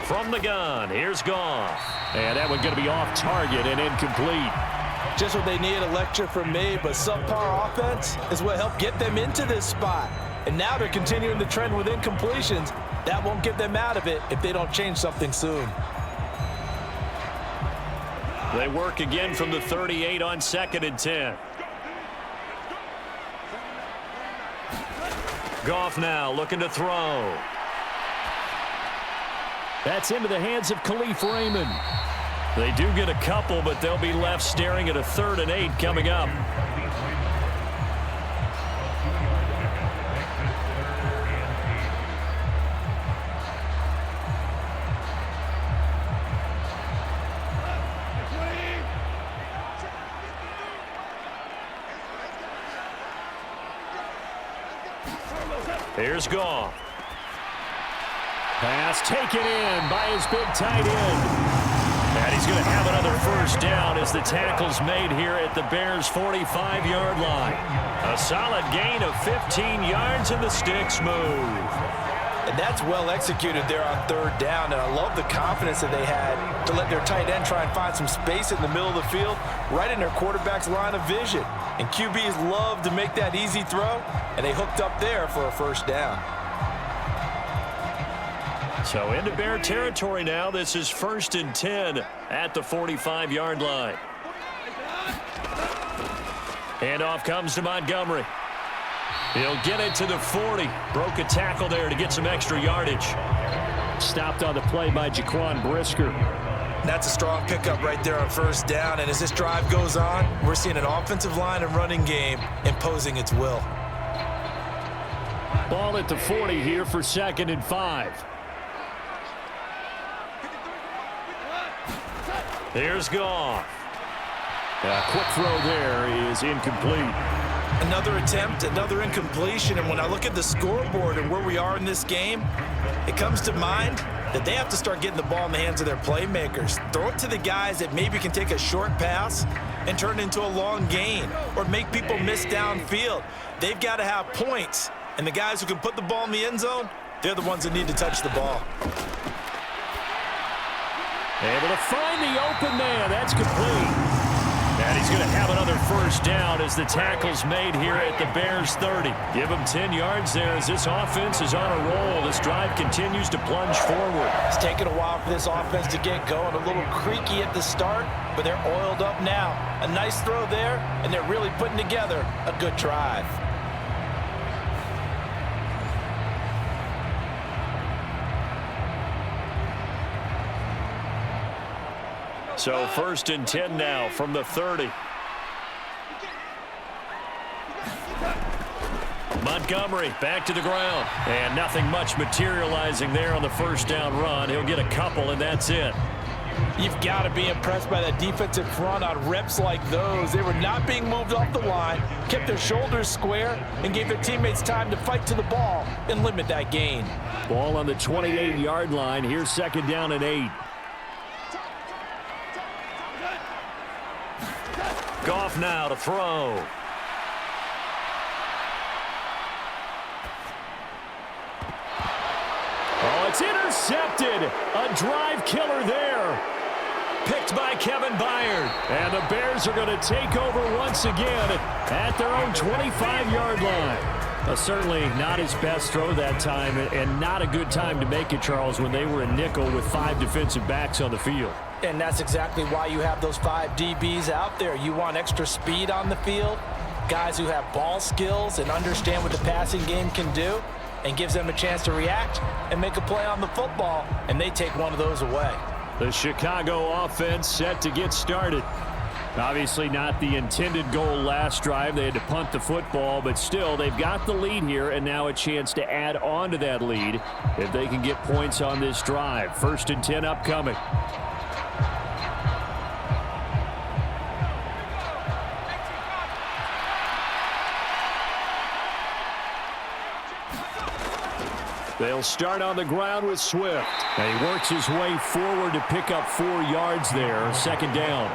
From the gun, here's Goff. And that one going to be off target and incomplete. Just what they need, a lecture from me, but subpar offense is what helped get them into this spot. And now they're continuing the trend with incompletions. That won't get them out of it if they don't change something soon. They work again from the 38 on 2nd and 10. Goff now looking to throw. That's into the hands of Khalif Raymond. They do get a couple, but they'll be left staring at a 3rd and 8 coming up. Here's Goff. Pass taken in by his big tight end. And he's going to have another first down as the tackle's made here at the Bears' 45-yard line. A solid gain of 15 yards, and the sticks move. And that's well executed there on third down, and I love the confidence that they had to let their tight end try and find some space in the middle of the field, right in their quarterback's line of vision. And QBs love to make that easy throw, and they hooked up there for a first down. So into Bear territory now. This is 1st and 10 at the 45-yard line. Handoff comes to Montgomery. He'll get it to the 40. Broke a tackle there to get some extra yardage. Stopped on the play by Jaquan Brisker. That's a strong pickup right there on first down. And as this drive goes on, we're seeing an offensive line and running game imposing its will. Ball at the 40 here for 2nd and 5. Here's Goff. A quick throw there is incomplete. Another attempt, another incompletion, and when I look at the scoreboard and where we are in this game, it comes to mind that they have to start getting the ball in the hands of their playmakers. Throw it to the guys that maybe can take a short pass and turn it into a long gain or make people miss downfield. They've got to have points, and the guys who can put the ball in the end zone, they're the ones that need to touch the ball. Able to find the open man. That's complete. And he's going to have another first down as the tackle's made here at the Bears' 30. Give him 10 yards there as this offense is on a roll. This drive continues to plunge forward. It's taken a while for this offense to get going. A little creaky at the start, but they're oiled up now. A nice throw there, and they're really putting together a good drive. So 1st and 10 now from the 30. Montgomery back to the ground. And nothing much materializing there on the first down run. He'll get a couple, and that's it. You've got to be impressed by that defensive front on reps like those. They were not being moved off the line, kept their shoulders square, and gave their teammates time to fight to the ball and limit that gain. Ball on the 28-yard line. Here's 2nd down and 8. Goff now to throw. Oh, it's intercepted. A drive killer there. Picked by Kevin Byard. And the Bears are going to take over once again at their own 25-yard line. Certainly not his best throw that time, and not a good time to make it, Charles, when they were in nickel with 5 defensive backs on the field. And that's exactly why you have those 5 DBs out there. You want extra speed on the field, guys who have ball skills and understand what the passing game can do, and gives them a chance to react and make a play on the football, and they take one of those away. The Chicago offense set to get started. Obviously not the intended goal last drive. They had to punt the football, but still they've got the lead here, and now a chance to add on to that lead if they can get points on this drive. 1st and 10 upcoming. They'll start on the ground with Swift. And he works his way forward to pick up 4 yards there. 2nd down.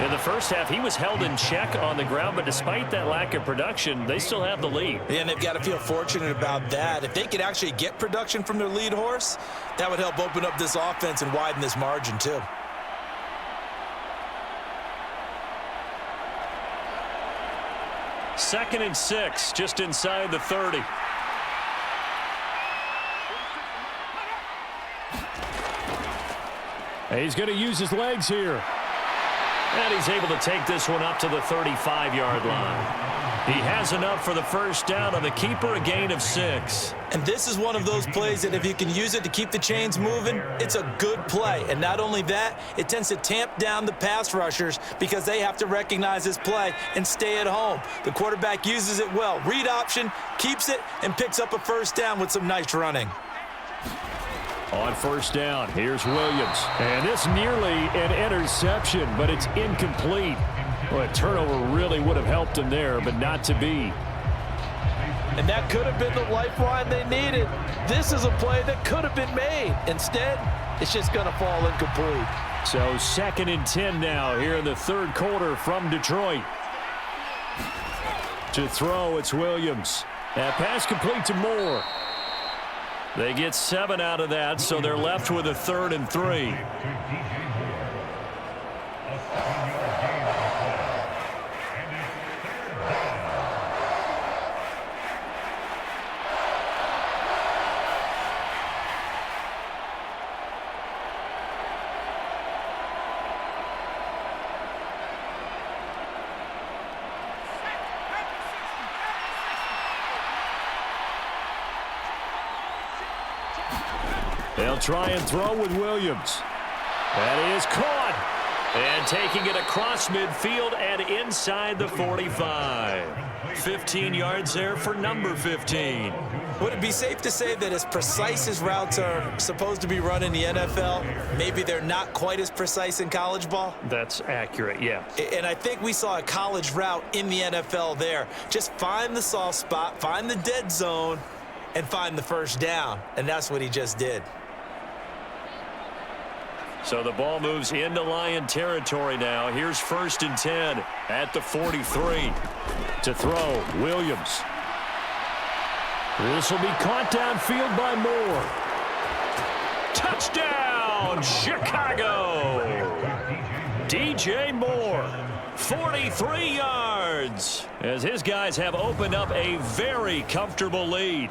In the first half, he was held in check on the ground, but despite that lack of production, they still have the lead. Yeah, and they've got to feel fortunate about that. If they could actually get production from their lead horse, that would help open up this offense and widen this margin too. Second and 6, just inside the 30. And he's going to use his legs here. And he's able to take this one up to the 35-yard line. He has enough for the first down on the keeper, a gain of 6. And this is one of those plays that if you can use it to keep the chains moving, it's a good play. And not only that, it tends to tamp down the pass rushers because they have to recognize this play and stay at home. The quarterback uses it well. Read option, keeps it, and picks up a first down with some nice running. On first down, here's Williams. And this nearly an interception, but it's incomplete. Well, a turnover really would have helped him there, but not to be. And that could have been the lifeline they needed. This is a play that could have been made. Instead, it's just going to fall incomplete. So 2nd and 10 now here in the third quarter from Detroit. To throw, it's Williams. That pass complete to Moore. They get 7 out of that, so they're left with a 3rd and 3. They'll try and throw with Williams. That is caught. And taking it across midfield and inside the 45. 15 yards there for number 15. Would it be safe to say that as precise as routes are supposed to be run in the NFL, maybe they're not quite as precise in college ball? That's accurate, yeah. And I think we saw a college route in the NFL there. Just find the soft spot, find the dead zone, and find the first down. And that's what he just did. So the ball moves into Lion territory now. Here's 1st and 10 at the 43. To throw, Williams. This will be caught downfield by Moore. Touchdown, Chicago! DJ Moore, 43 yards, as his guys have opened up a very comfortable lead.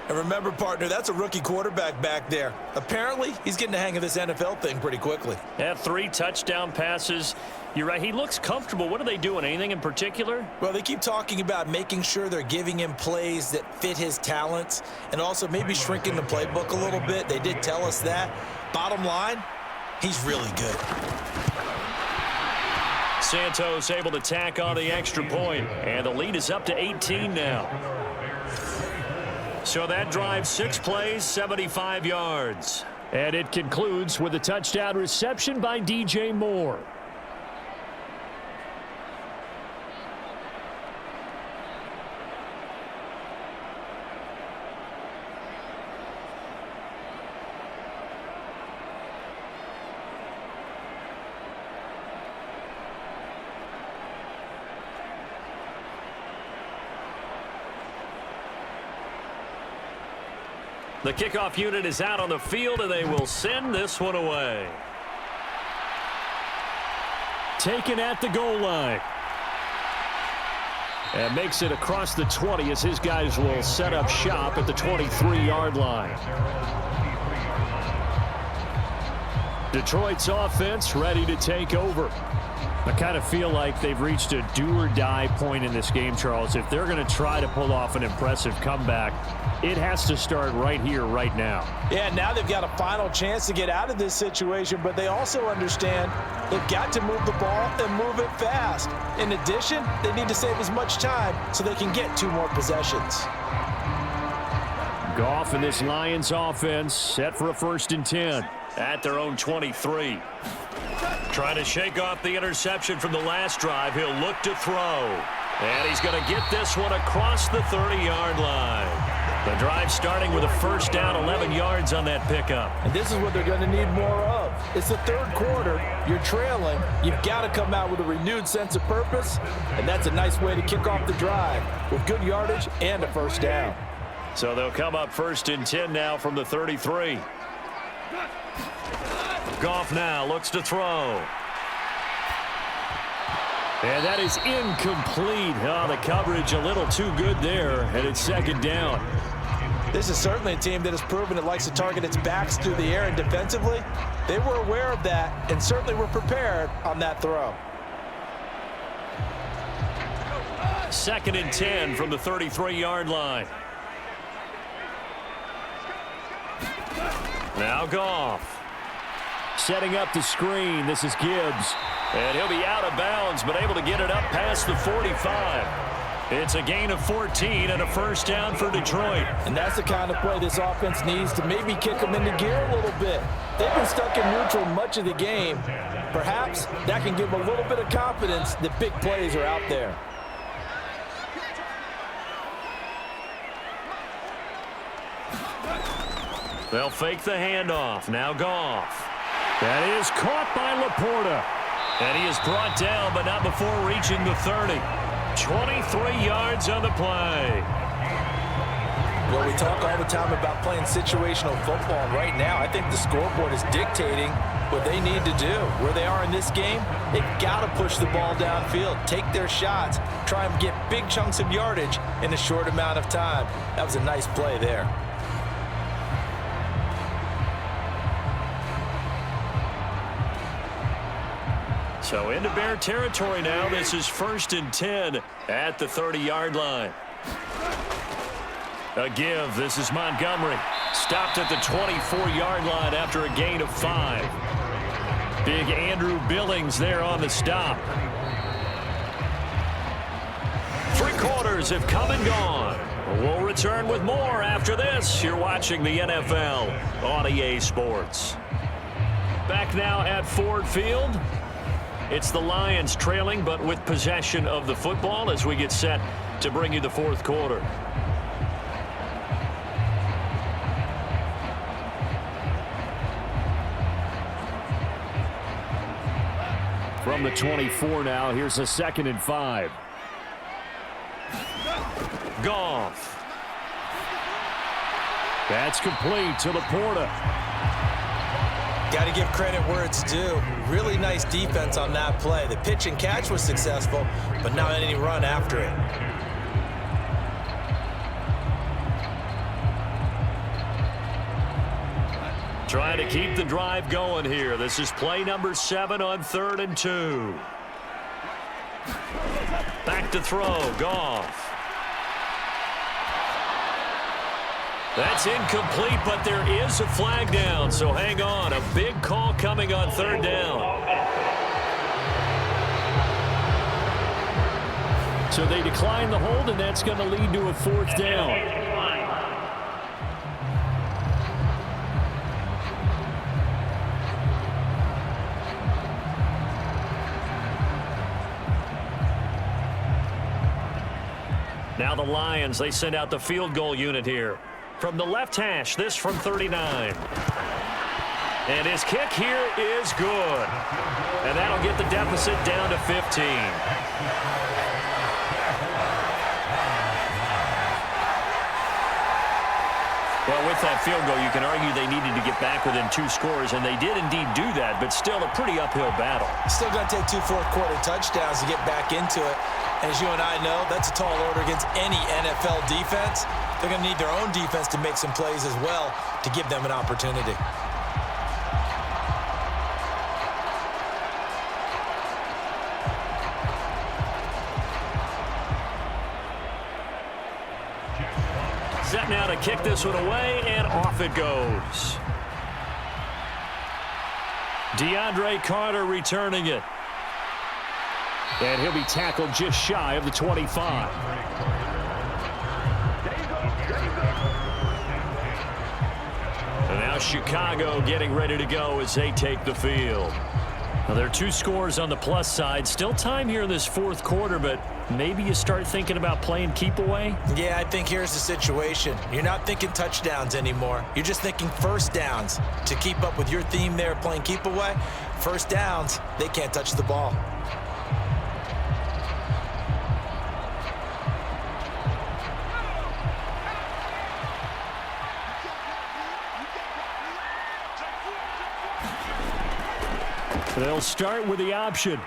And remember, partner, that's a rookie quarterback back there. Apparently, he's getting the hang of this NFL thing pretty quickly. Had 3 touchdown passes. You're right, he looks comfortable. What are they doing? Anything in particular? Well, they keep talking about making sure they're giving him plays that fit his talents and also maybe shrinking the playbook a little bit. They did tell us that. Bottom line, he's really good. Santos able to tack on the extra point, and the lead is up to 18 now. So that drive, 6 plays, 75 yards. And it concludes with a touchdown reception by DJ Moore. The kickoff unit is out on the field, and they will send this one away. Taken at the goal line. And makes it across the 20 as his guys will set up shop at the 23-yard line. Detroit's offense ready to take over. I kind of feel like they've reached a do-or-die point in this game, Charles. If they're going to try to pull off an impressive comeback, it has to start right here, right now. Yeah, now they've got a final chance to get out of this situation, but they also understand they've got to move the ball and move it fast. In addition, they need to save as much time so they can get 2 more possessions. Goff and this Lions offense set for a 1st and 10 at their own 23. Trying to shake off the interception from the last drive. He'll look to throw. And he's going to get this one across the 30-yard line. The drive starting with a 1st down, 11 yards on that pickup. And this is what they're going to need more of. It's the 3rd quarter. You're trailing. You've got to come out with a renewed sense of purpose. And that's a nice way to kick off the drive with good yardage and a 1st down. So they'll come up 1st and 10 now from the 33. Goff now looks to throw. And that is incomplete. Oh, the coverage a little too good there, and it's 2nd down. This is certainly a team that has proven it likes to target its backs through the air, and defensively, they were aware of that and certainly were prepared on that throw. 2nd and 10 from the 33-yard line. Now Goff. Setting up the screen. This is Gibbs. And he'll be out of bounds, but able to get it up past the 45. It's a gain of 14 and a 1st down for Detroit. And that's the kind of play this offense needs to maybe kick them into gear a little bit. They've been stuck in neutral much of the game. Perhaps that can give them a little bit of confidence that big plays are out there. They'll fake the handoff. Now Goff. That is caught by Laporta. And he is brought down, but not before reaching the 30. 23 yards on the play. Well, we talk all the time about playing situational football. Right now, I think the scoreboard is dictating what they need to do. Where they are in this game, they've got to push the ball downfield, take their shots, try and get big chunks of yardage in a short amount of time. That was a nice play there. So into Bear territory now. This is 1st and 10 at the 30-yard line. A give. This is Montgomery. Stopped at the 24-yard line after a gain of 5. Big Andrew Billings there on the stop. 3 quarters have come and gone. We'll return with more after this. You're watching the NFL on EA Sports. Back now at Ford Field. It's the Lions trailing, but with possession of the football as we get set to bring you the 4th quarter. From the 24 now, here's a 2nd and 5. Goff. That's complete to Laporta. Got to give credit where it's due. Really nice defense on that play. The pitch and catch was successful, but not any run after it. Trying to keep the drive going here. This is play number 7 on 3rd and 2. Back to throw. Goff. That's incomplete, but there is a flag down, so hang on. A big call coming on 3rd down. So they decline the hold, and that's going to lead to a 4th down. Now the Lions, they send out the field goal unit here. From the left hash, this from 39. And his kick here is good. And that'll get the deficit down to 15. Well, with that field goal, you can argue they needed to get back within 2 scores, and they did indeed do that, but still a pretty uphill battle. Still going to take 2 fourth-quarter touchdowns to get back into it. As you and I know, that's a tall order against any NFL defense. They're going to need their own defense to make some plays as well to give them an opportunity. Set now to kick this one away, and off it goes. DeAndre Carter returning it. And he'll be tackled just shy of the 25. And now Chicago getting ready to go as they take the field. Now there are 2 scores on the plus side. Still time here in this 4th quarter, but maybe you start thinking about playing keep away? Yeah, I think here's the situation. You're not thinking touchdowns anymore. You're just thinking first downs. To keep up with your theme there, playing keep away, first downs, they can't touch the ball. They'll start with the option.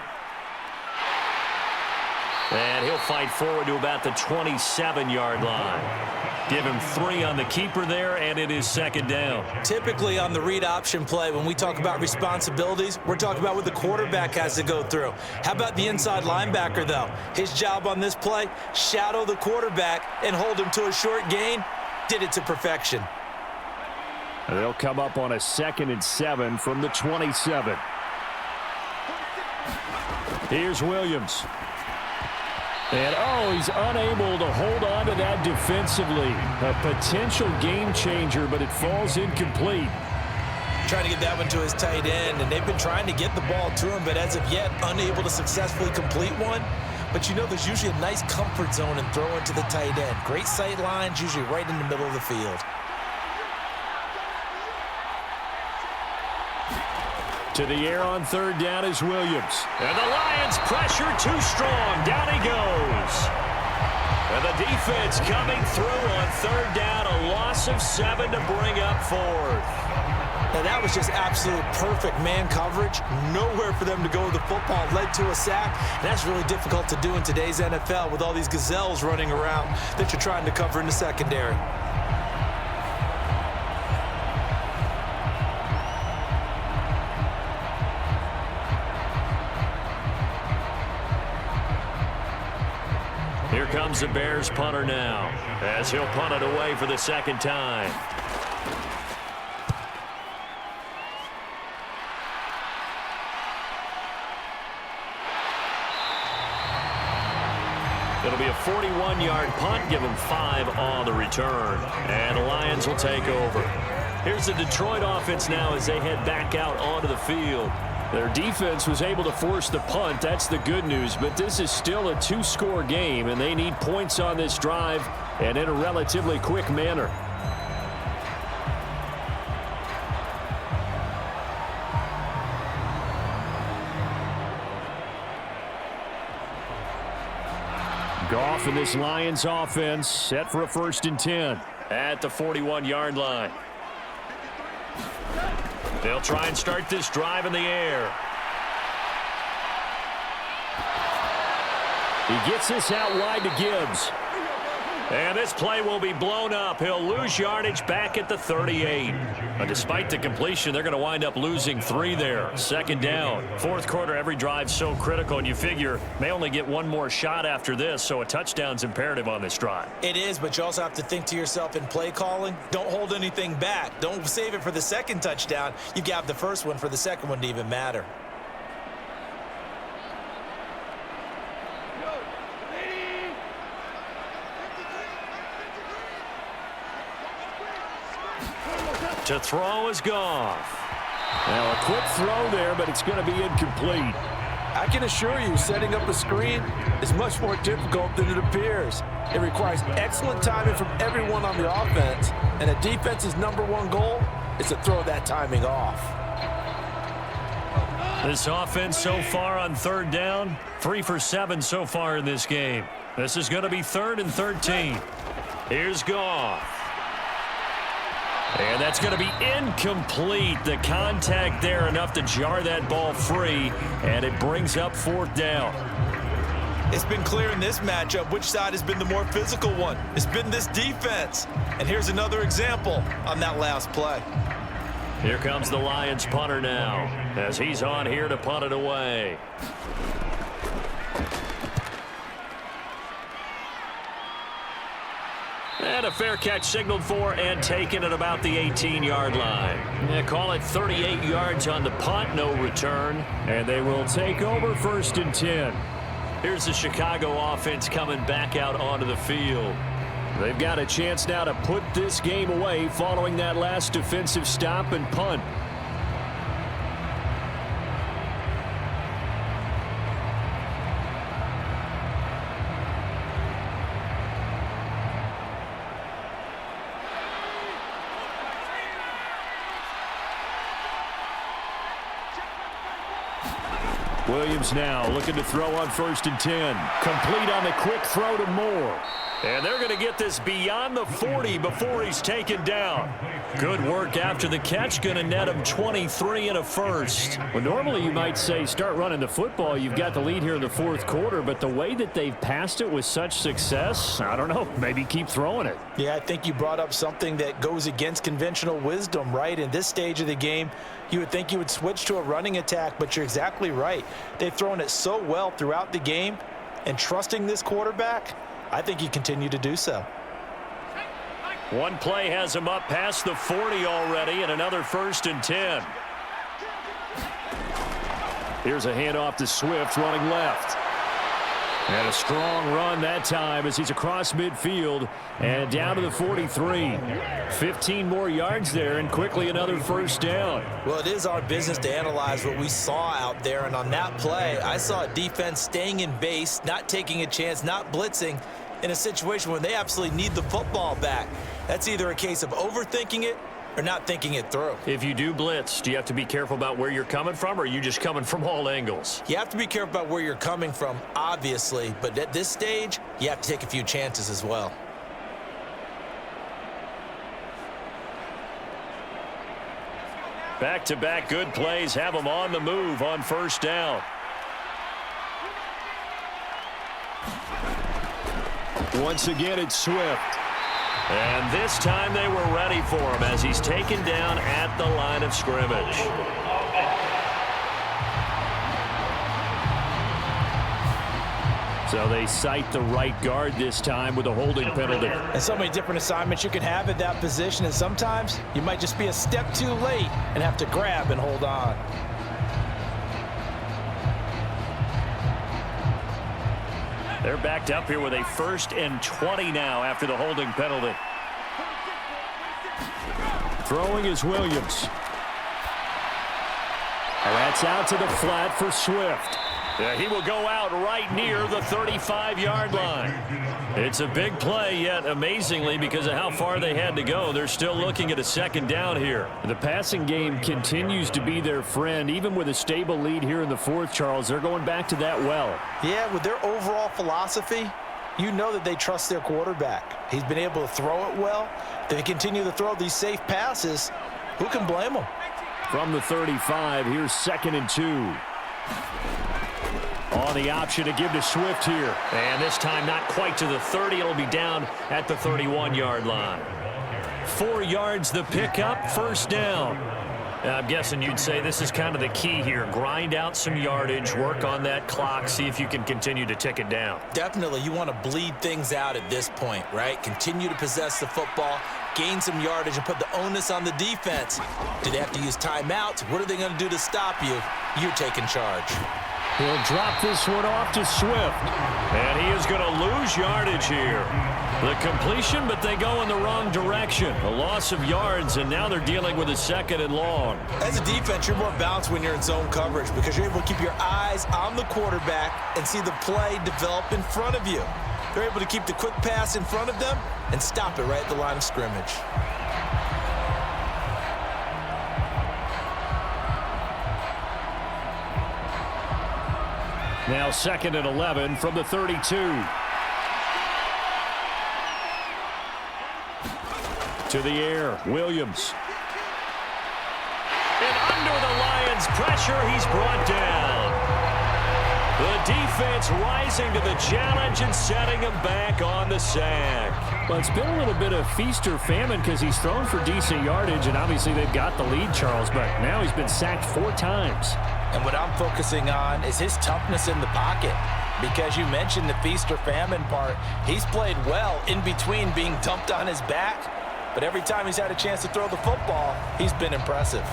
And he'll fight forward to about the 27-yard line. Give him 3 on the keeper there, and it is 2nd down. Typically on the read option play, when we talk about responsibilities, we're talking about what the quarterback has to go through. How about the inside linebacker, though? His job on this play, shadow the quarterback and hold him to a short gain. Did it to perfection. They'll come up on a 2nd and 7 from the 27. Here's Williams. And, he's unable to hold on to that defensively. A potential game changer, but it falls incomplete. Trying to get that one to his tight end, and they've been trying to get the ball to him, but as of yet, unable to successfully complete one. But, there's usually a nice comfort zone in throwing to the tight end. Great sight lines, usually right in the middle of the field. To the air on third down is Williams. And the Lions pressure too strong. Down he goes. And the defense coming through on third down. A loss of 7 to bring up fourth. Now that was just absolute perfect man coverage. Nowhere for them to go with the football. Led to a sack. And that's really difficult to do in today's NFL with all these gazelles running around that you're trying to cover in the secondary. Here comes the Bears punter now, as he'll punt it away for the second time. It'll be a 41-yard punt, give them 5 on the return. And the Lions will take over. Here's the Detroit offense now as they head back out onto the field. Their defense was able to force the punt. That's the good news. But this is still a 2-score game, and they need points on this drive and in a relatively quick manner. Goff and this Lions offense set for a 1st and 10 at the 41-yard line. They'll try and start this drive in the air. He gets this out wide to Gibbs. And this play will be blown up. He'll lose yardage back at the 38. But despite the completion, they're going to wind up losing 3 there. 2nd down. 4th quarter, every drive's so critical, and you figure may only get one more shot after this, so a touchdown's imperative on this drive. It is, but you also have to think to yourself in play calling, don't hold anything back. Don't save it for the second touchdown. You've got the first one for the second one to even matter. To throw is Goff. Now a quick throw there, but it's going to be incomplete. I can assure you, setting up a screen is much more difficult than it appears. It requires excellent timing from everyone on the offense, and a defense's #1 goal is to throw that timing off. This offense so far on 3rd down, 3 for 7 so far in this game. This is going to be 3rd and 13. Here's Goff. And that's going to be incomplete. The contact there enough to jar that ball free, and it brings up 4th down. It's been clear in this matchup which side has been the more physical one. It's been this defense. And here's another example on that last play. Here comes the Lions punter now, as he's on here to punt it away. And a fair catch signaled for and taken at about the 18-yard line. They call it 38 yards on the punt, no return. And they will take over 1st and 10. Here's the Chicago offense coming back out onto the field. They've got a chance now to put this game away following that last defensive stop and punt. Williams now looking to throw on 1st and 10. Complete on the quick throw to Moore. And they're going to get this beyond the 40 before he's taken down. Good work after the catch. Going to net him 23 and a first. Well, normally you might say start running the football. You've got the lead here in the 4th quarter. But the way that they've passed it with such success, I don't know, maybe keep throwing it. Yeah, I think you brought up something that goes against conventional wisdom, right? In this stage of the game, you would think you would switch to a running attack, but you're exactly right. They've thrown it so well throughout the game, and trusting this quarterback, I think you continue to do so. One play has him up past the 40 already, and another 1st and 10. Here's a handoff to Swift running left. And a strong run that time as he's across midfield and down to the 43. 15 more yards there and quickly another 1st down. Well, it is our business to analyze what we saw out there, and on that play, I saw a defense staying in base, not taking a chance, not blitzing in a situation where they absolutely need the football back. That's either a case of overthinking it or not thinking it through. If you do blitz, do you have to be careful about where you're coming from, or are you just coming from all angles? You have to be careful about where you're coming from, obviously, but at this stage, you have to take a few chances as well. Back-to-back good plays have them on the move on first down. Once again, it's Swift. And this time they were ready for him as he's taken down at the line of scrimmage. So they cite the right guard this time with a holding penalty. And so many different assignments you can have at that position, and sometimes you might just be a step too late and have to grab and hold on. They're backed up here with a 1st and 20 now after the holding penalty. Throwing is Williams. That's out to the flat for Swift. He will go out right near the 35-yard line. It's a big play, yet amazingly, because of how far they had to go, they're still looking at a 2nd down here. The passing game continues to be their friend. Even with a stable lead here in the 4th, Charles, they're going back to that well. Yeah, with their overall philosophy, you know that they trust their quarterback. He's been able to throw it well. They continue to throw these safe passes. Who can blame them? From the 35, here's 2nd and 2. On the option to give to Swift here. And this time not quite to the 30. It'll be down at the 31-yard line. 4 yards the pickup, 1st down. I'm guessing you'd say this is kind of the key here. Grind out some yardage, work on that clock, see if you can continue to tick it down. Definitely, you want to bleed things out at this point, right? Continue to possess the football, gain some yardage, and put the onus on the defense. Do they have to use timeouts? What are they going to do to stop you? You're taking charge. He'll drop this one off to Swift. And he is going to lose yardage here. The completion, but they go in the wrong direction. A loss of yards, and now they're dealing with a 2nd and long. As a defense, you're more balanced when you're in zone coverage because you're able to keep your eyes on the quarterback and see the play develop in front of you. They're able to keep the quick pass in front of them and stop it right at the line of scrimmage. Now 2nd and 11 from the 32. To the air, Williams. And under the Lions' pressure, he's brought down. The defense rising to the challenge and setting him back on the sack. Well, it's been a little bit of feast or famine because he's thrown for decent yardage, and obviously they've got the lead, Charles, but now he's been sacked 4 times. And what I'm focusing on is his toughness in the pocket. Because you mentioned the feast or famine part, he's played well in between being dumped on his back. But every time he's had a chance to throw the football, he's been impressive.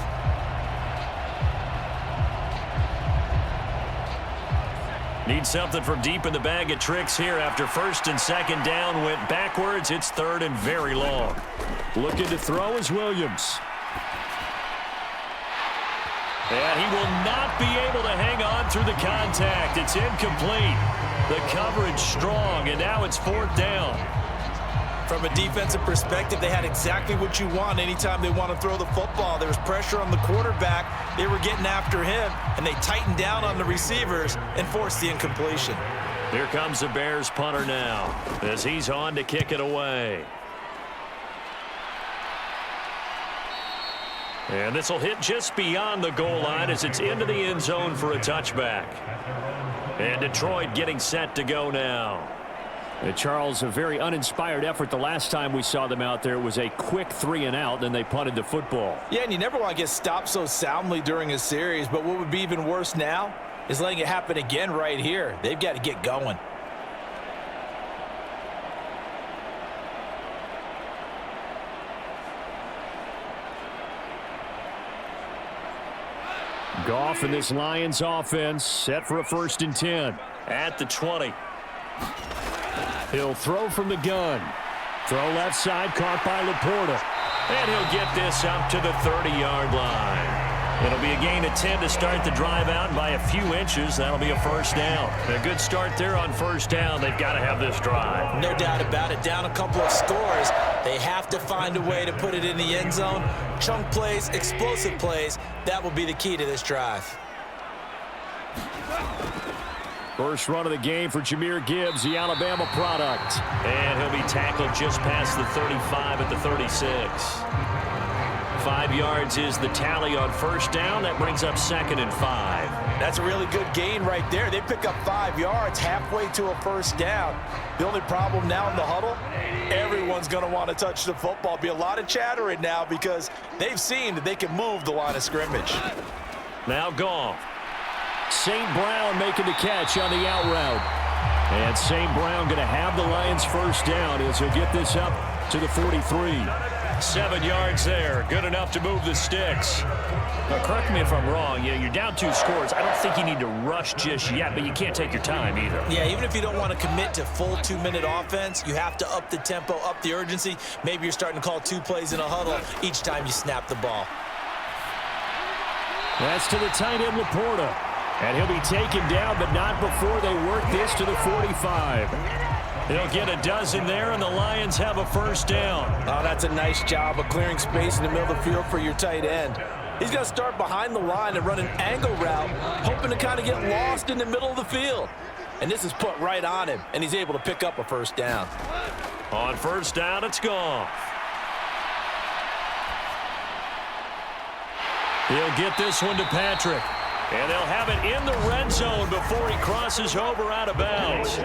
Need something from deep in the bag of tricks here after 1st and 2nd down went backwards. It's 3rd and very long. Looking to throw is Williams. And he will not be able to hang on through the contact. It's incomplete. The coverage strong, and now it's 4th down. From a defensive perspective, they had exactly what you want anytime they want to throw the football. There was pressure on the quarterback. They were getting after him, and they tightened down on the receivers and forced the incompletion. Here comes the Bears punter now as he's on to kick it away. And this will hit just beyond the goal line as it's into the end zone for a touchback. And Detroit getting set to go now. Charles, a very uninspired effort the last time we saw them out there. It was a quick 3 and out, then they punted the football. Yeah, and you never want to get stopped so soundly during a series, but what would be even worse now is letting it happen again right here. They've got to get going. Goff and this Lions offense set for a 1st and 10 at the 20. He'll throw from the gun. Throw left side, caught by Laporta. And he'll get this up to the 30-yard line. It'll be a gain of 10 to start the drive out, and by a few inches, that'll be a first down. A good start there on first down. They've got to have this drive. No doubt about it. Down a couple of scores. They have to find a way to put it in the end zone. Chunk plays, explosive plays, that will be the key to this drive. First run of the game for Jahmyr Gibbs, the Alabama product. And he'll be tackled just past the 35 at the 36. 5 yards is the tally on first down. That brings up 2nd and 5. That's a really good gain right there. They pick up 5 yards halfway to a first down. The only problem now in the huddle, everyone's going to want to touch the football. Be a lot of chattering now because they've seen that they can move the line of scrimmage. Now Goff. St. Brown making the catch on the out route. And St. Brown going to have the Lions first down as he'll get this up to the 43. 7 yards there. Good enough to move the sticks. Now, correct me if I'm wrong. You're down 2 scores. I don't think you need to rush just yet, but you can't take your time either. Yeah, even if you don't want to commit to full 2-minute offense, you have to up the tempo, up the urgency. Maybe you're starting to call 2 plays in a huddle each time you snap the ball. That's to the tight end, Laporta. And he'll be taken down, but not before they work this to the 45. They'll get a dozen there, and the Lions have a first down. Oh, that's a nice job of clearing space in the middle of the field for your tight end. He's going to start behind the line and run an angle route, hoping to kind of get lost in the middle of the field. And this is put right on him, and he's able to pick up a first down. On first down, it's gone. He'll get this one to Patrick. And they'll have it in the red zone before he crosses over out of bounds.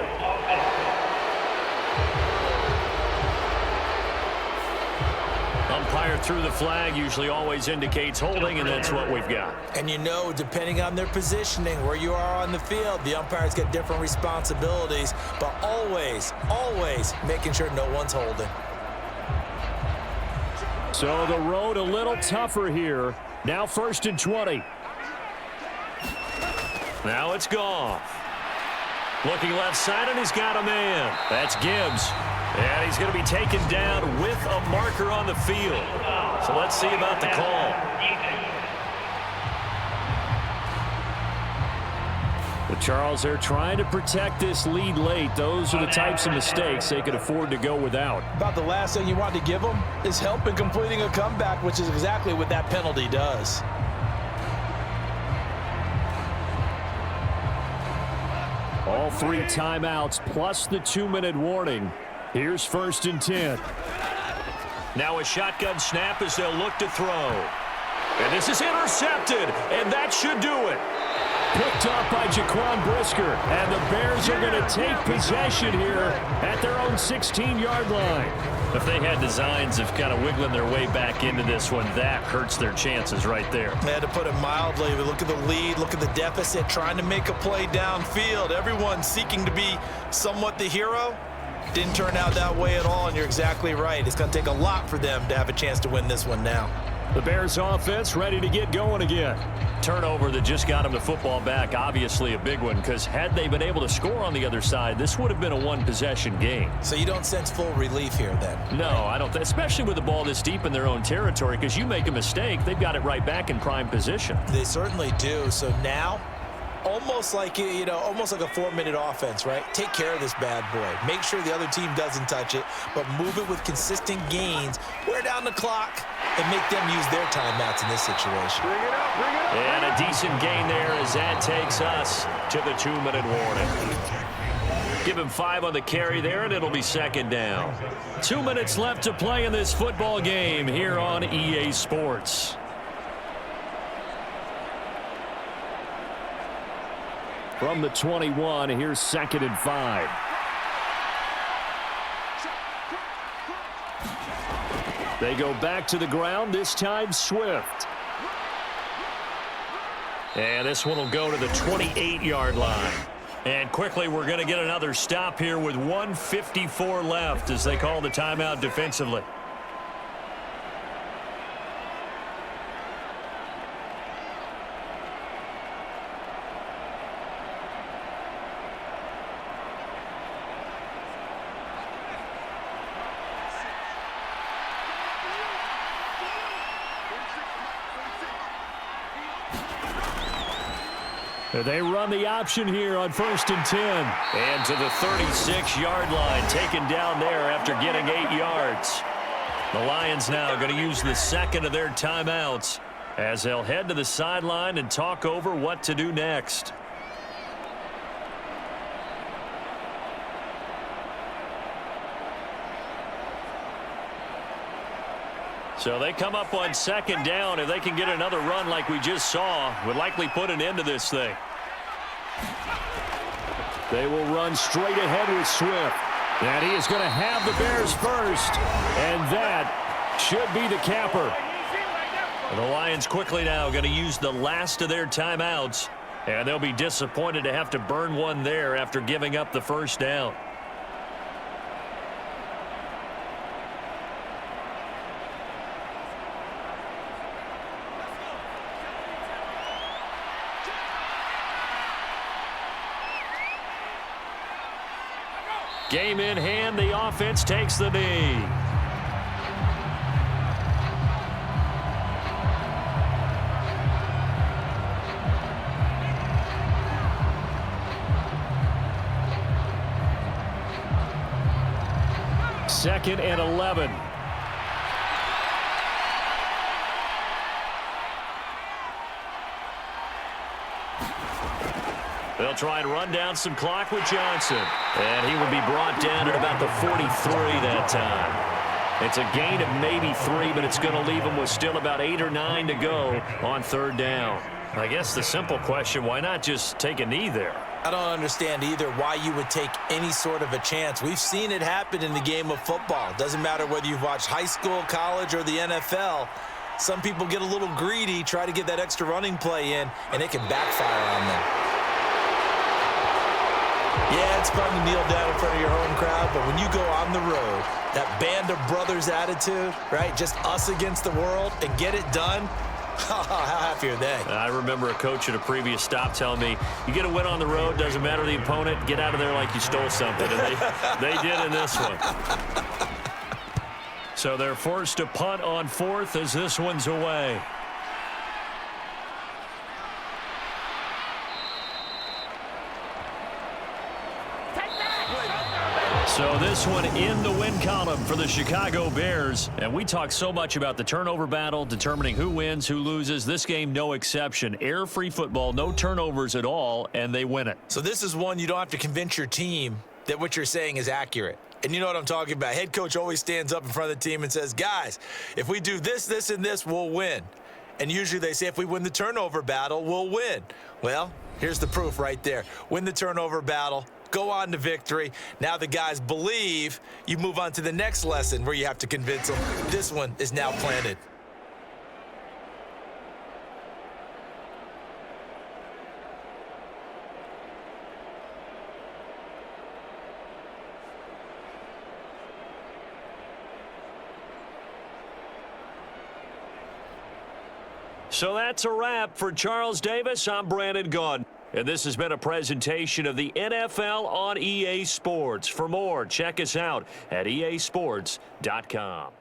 Umpire threw the flag, usually always indicates holding, and that's what we've got. And you know, depending on their positioning, where you are on the field, the umpires get different responsibilities, but always, always making sure no one's holding. So the road a little tougher here. Now 1st and 20. Now it's Goff. Looking left side, and he's got a man. That's Gibbs. And he's going to be taken down with a marker on the field. So let's see about the call. But Charles, they're trying to protect this lead late. Those are the types of mistakes they could afford to go without. About the last thing you want to give them is help in completing a comeback, which is exactly what that penalty does. All 3 timeouts plus the 2-minute warning. Here's 1st and 10. Now a shotgun snap as they'll look to throw. And this is intercepted, and that should do it. Picked up by Jaquan Brisker, and the Bears are going to take possession here at their own 16-yard line. If they had designs of kind of wiggling their way back into this one, that hurts their chances right there. They had to put it mildly. But look at the lead, look at the deficit, trying to make a play downfield. Everyone seeking to be somewhat the hero. Didn't turn out that way at all, and you're exactly right. It's going to take a lot for them to have a chance to win this one now. The Bears offense ready to get going again. Turnover that just got them the football back, obviously a big one, because had they been able to score on the other side, this would have been a one-possession game. So you don't sense full relief here then? No, I don't, especially with the ball this deep in their own territory, because you make a mistake, they've got it right back in prime position. They certainly do. So now, almost like, almost like a 4-minute offense, right? Take care of this bad boy. Make sure the other team doesn't touch it, but move it with consistent gains, wear down the clock, and make them use their timeouts in this situation. And a decent gain there as that takes us to the 2-minute warning. Give him 5 on the carry there, and it'll be 2nd down. 2 minutes left to play in this football game here on EA Sports. From the 21, here's 2nd and 5. They go back to the ground, this time Swift. And this one will go to the 28-yard line. And quickly, we're going to get another stop here with 1:54 left as they call the timeout defensively. They run the option here on 1st and 10. And to the 36-yard line, taken down there after getting 8 yards. The Lions now going to use the second of their timeouts as they'll head to the sideline and talk over what to do next. So they come up on 2nd down. If they can get another run like we just saw, would likely put an end to this thing. They will run straight ahead with Swift. And he is going to have the Bears first. And that should be the capper. The Lions quickly now going to use the last of their timeouts. And they'll be disappointed to have to burn one there after giving up the first down. Game in hand, the offense takes the knee. Second and 11. They'll try and run down some clock with Johnson. And he will be brought down at about the 43 that time. It's a gain of maybe 3, but it's going to leave them with still about 8 or 9 to go on 3rd down. I guess the simple question, why not just take a knee there? I don't understand either why you would take any sort of a chance. We've seen it happen in the game of football. Doesn't matter whether you've watched high school, college, or the NFL. Some people get a little greedy, try to get that extra running play in, and it can backfire on them. Yeah, it's fun to kneel down in front of your home crowd, but when you go on the road, that band of brothers attitude, right? Just us against the world and get it done. How happy are they? I remember a coach at a previous stop telling me, you get a win on the road, doesn't matter the opponent, get out of there like you stole something. And they did in this one. So they're forced to punt on 4th as this one's away. So this one in the win column for the Chicago Bears. And we talk so much about the turnover battle, determining who wins, who loses. This game, no exception. Air-free football, no turnovers at all, and they win it. So this is one you don't have to convince your team that what you're saying is accurate. And you know what I'm talking about. Head coach always stands up in front of the team and says, guys, if we do this, this, and this, we'll win. And usually they say if we win the turnover battle, we'll win. Well, here's the proof right there. Win the turnover battle. Go on to victory. Now the guys believe. You move on to the next lesson where you have to convince them. This one is now planted. So that's a wrap for Charles Davis. I'm Brandon Gaudin. And this has been a presentation of the NFL on EA Sports. For more, check us out at easports.com.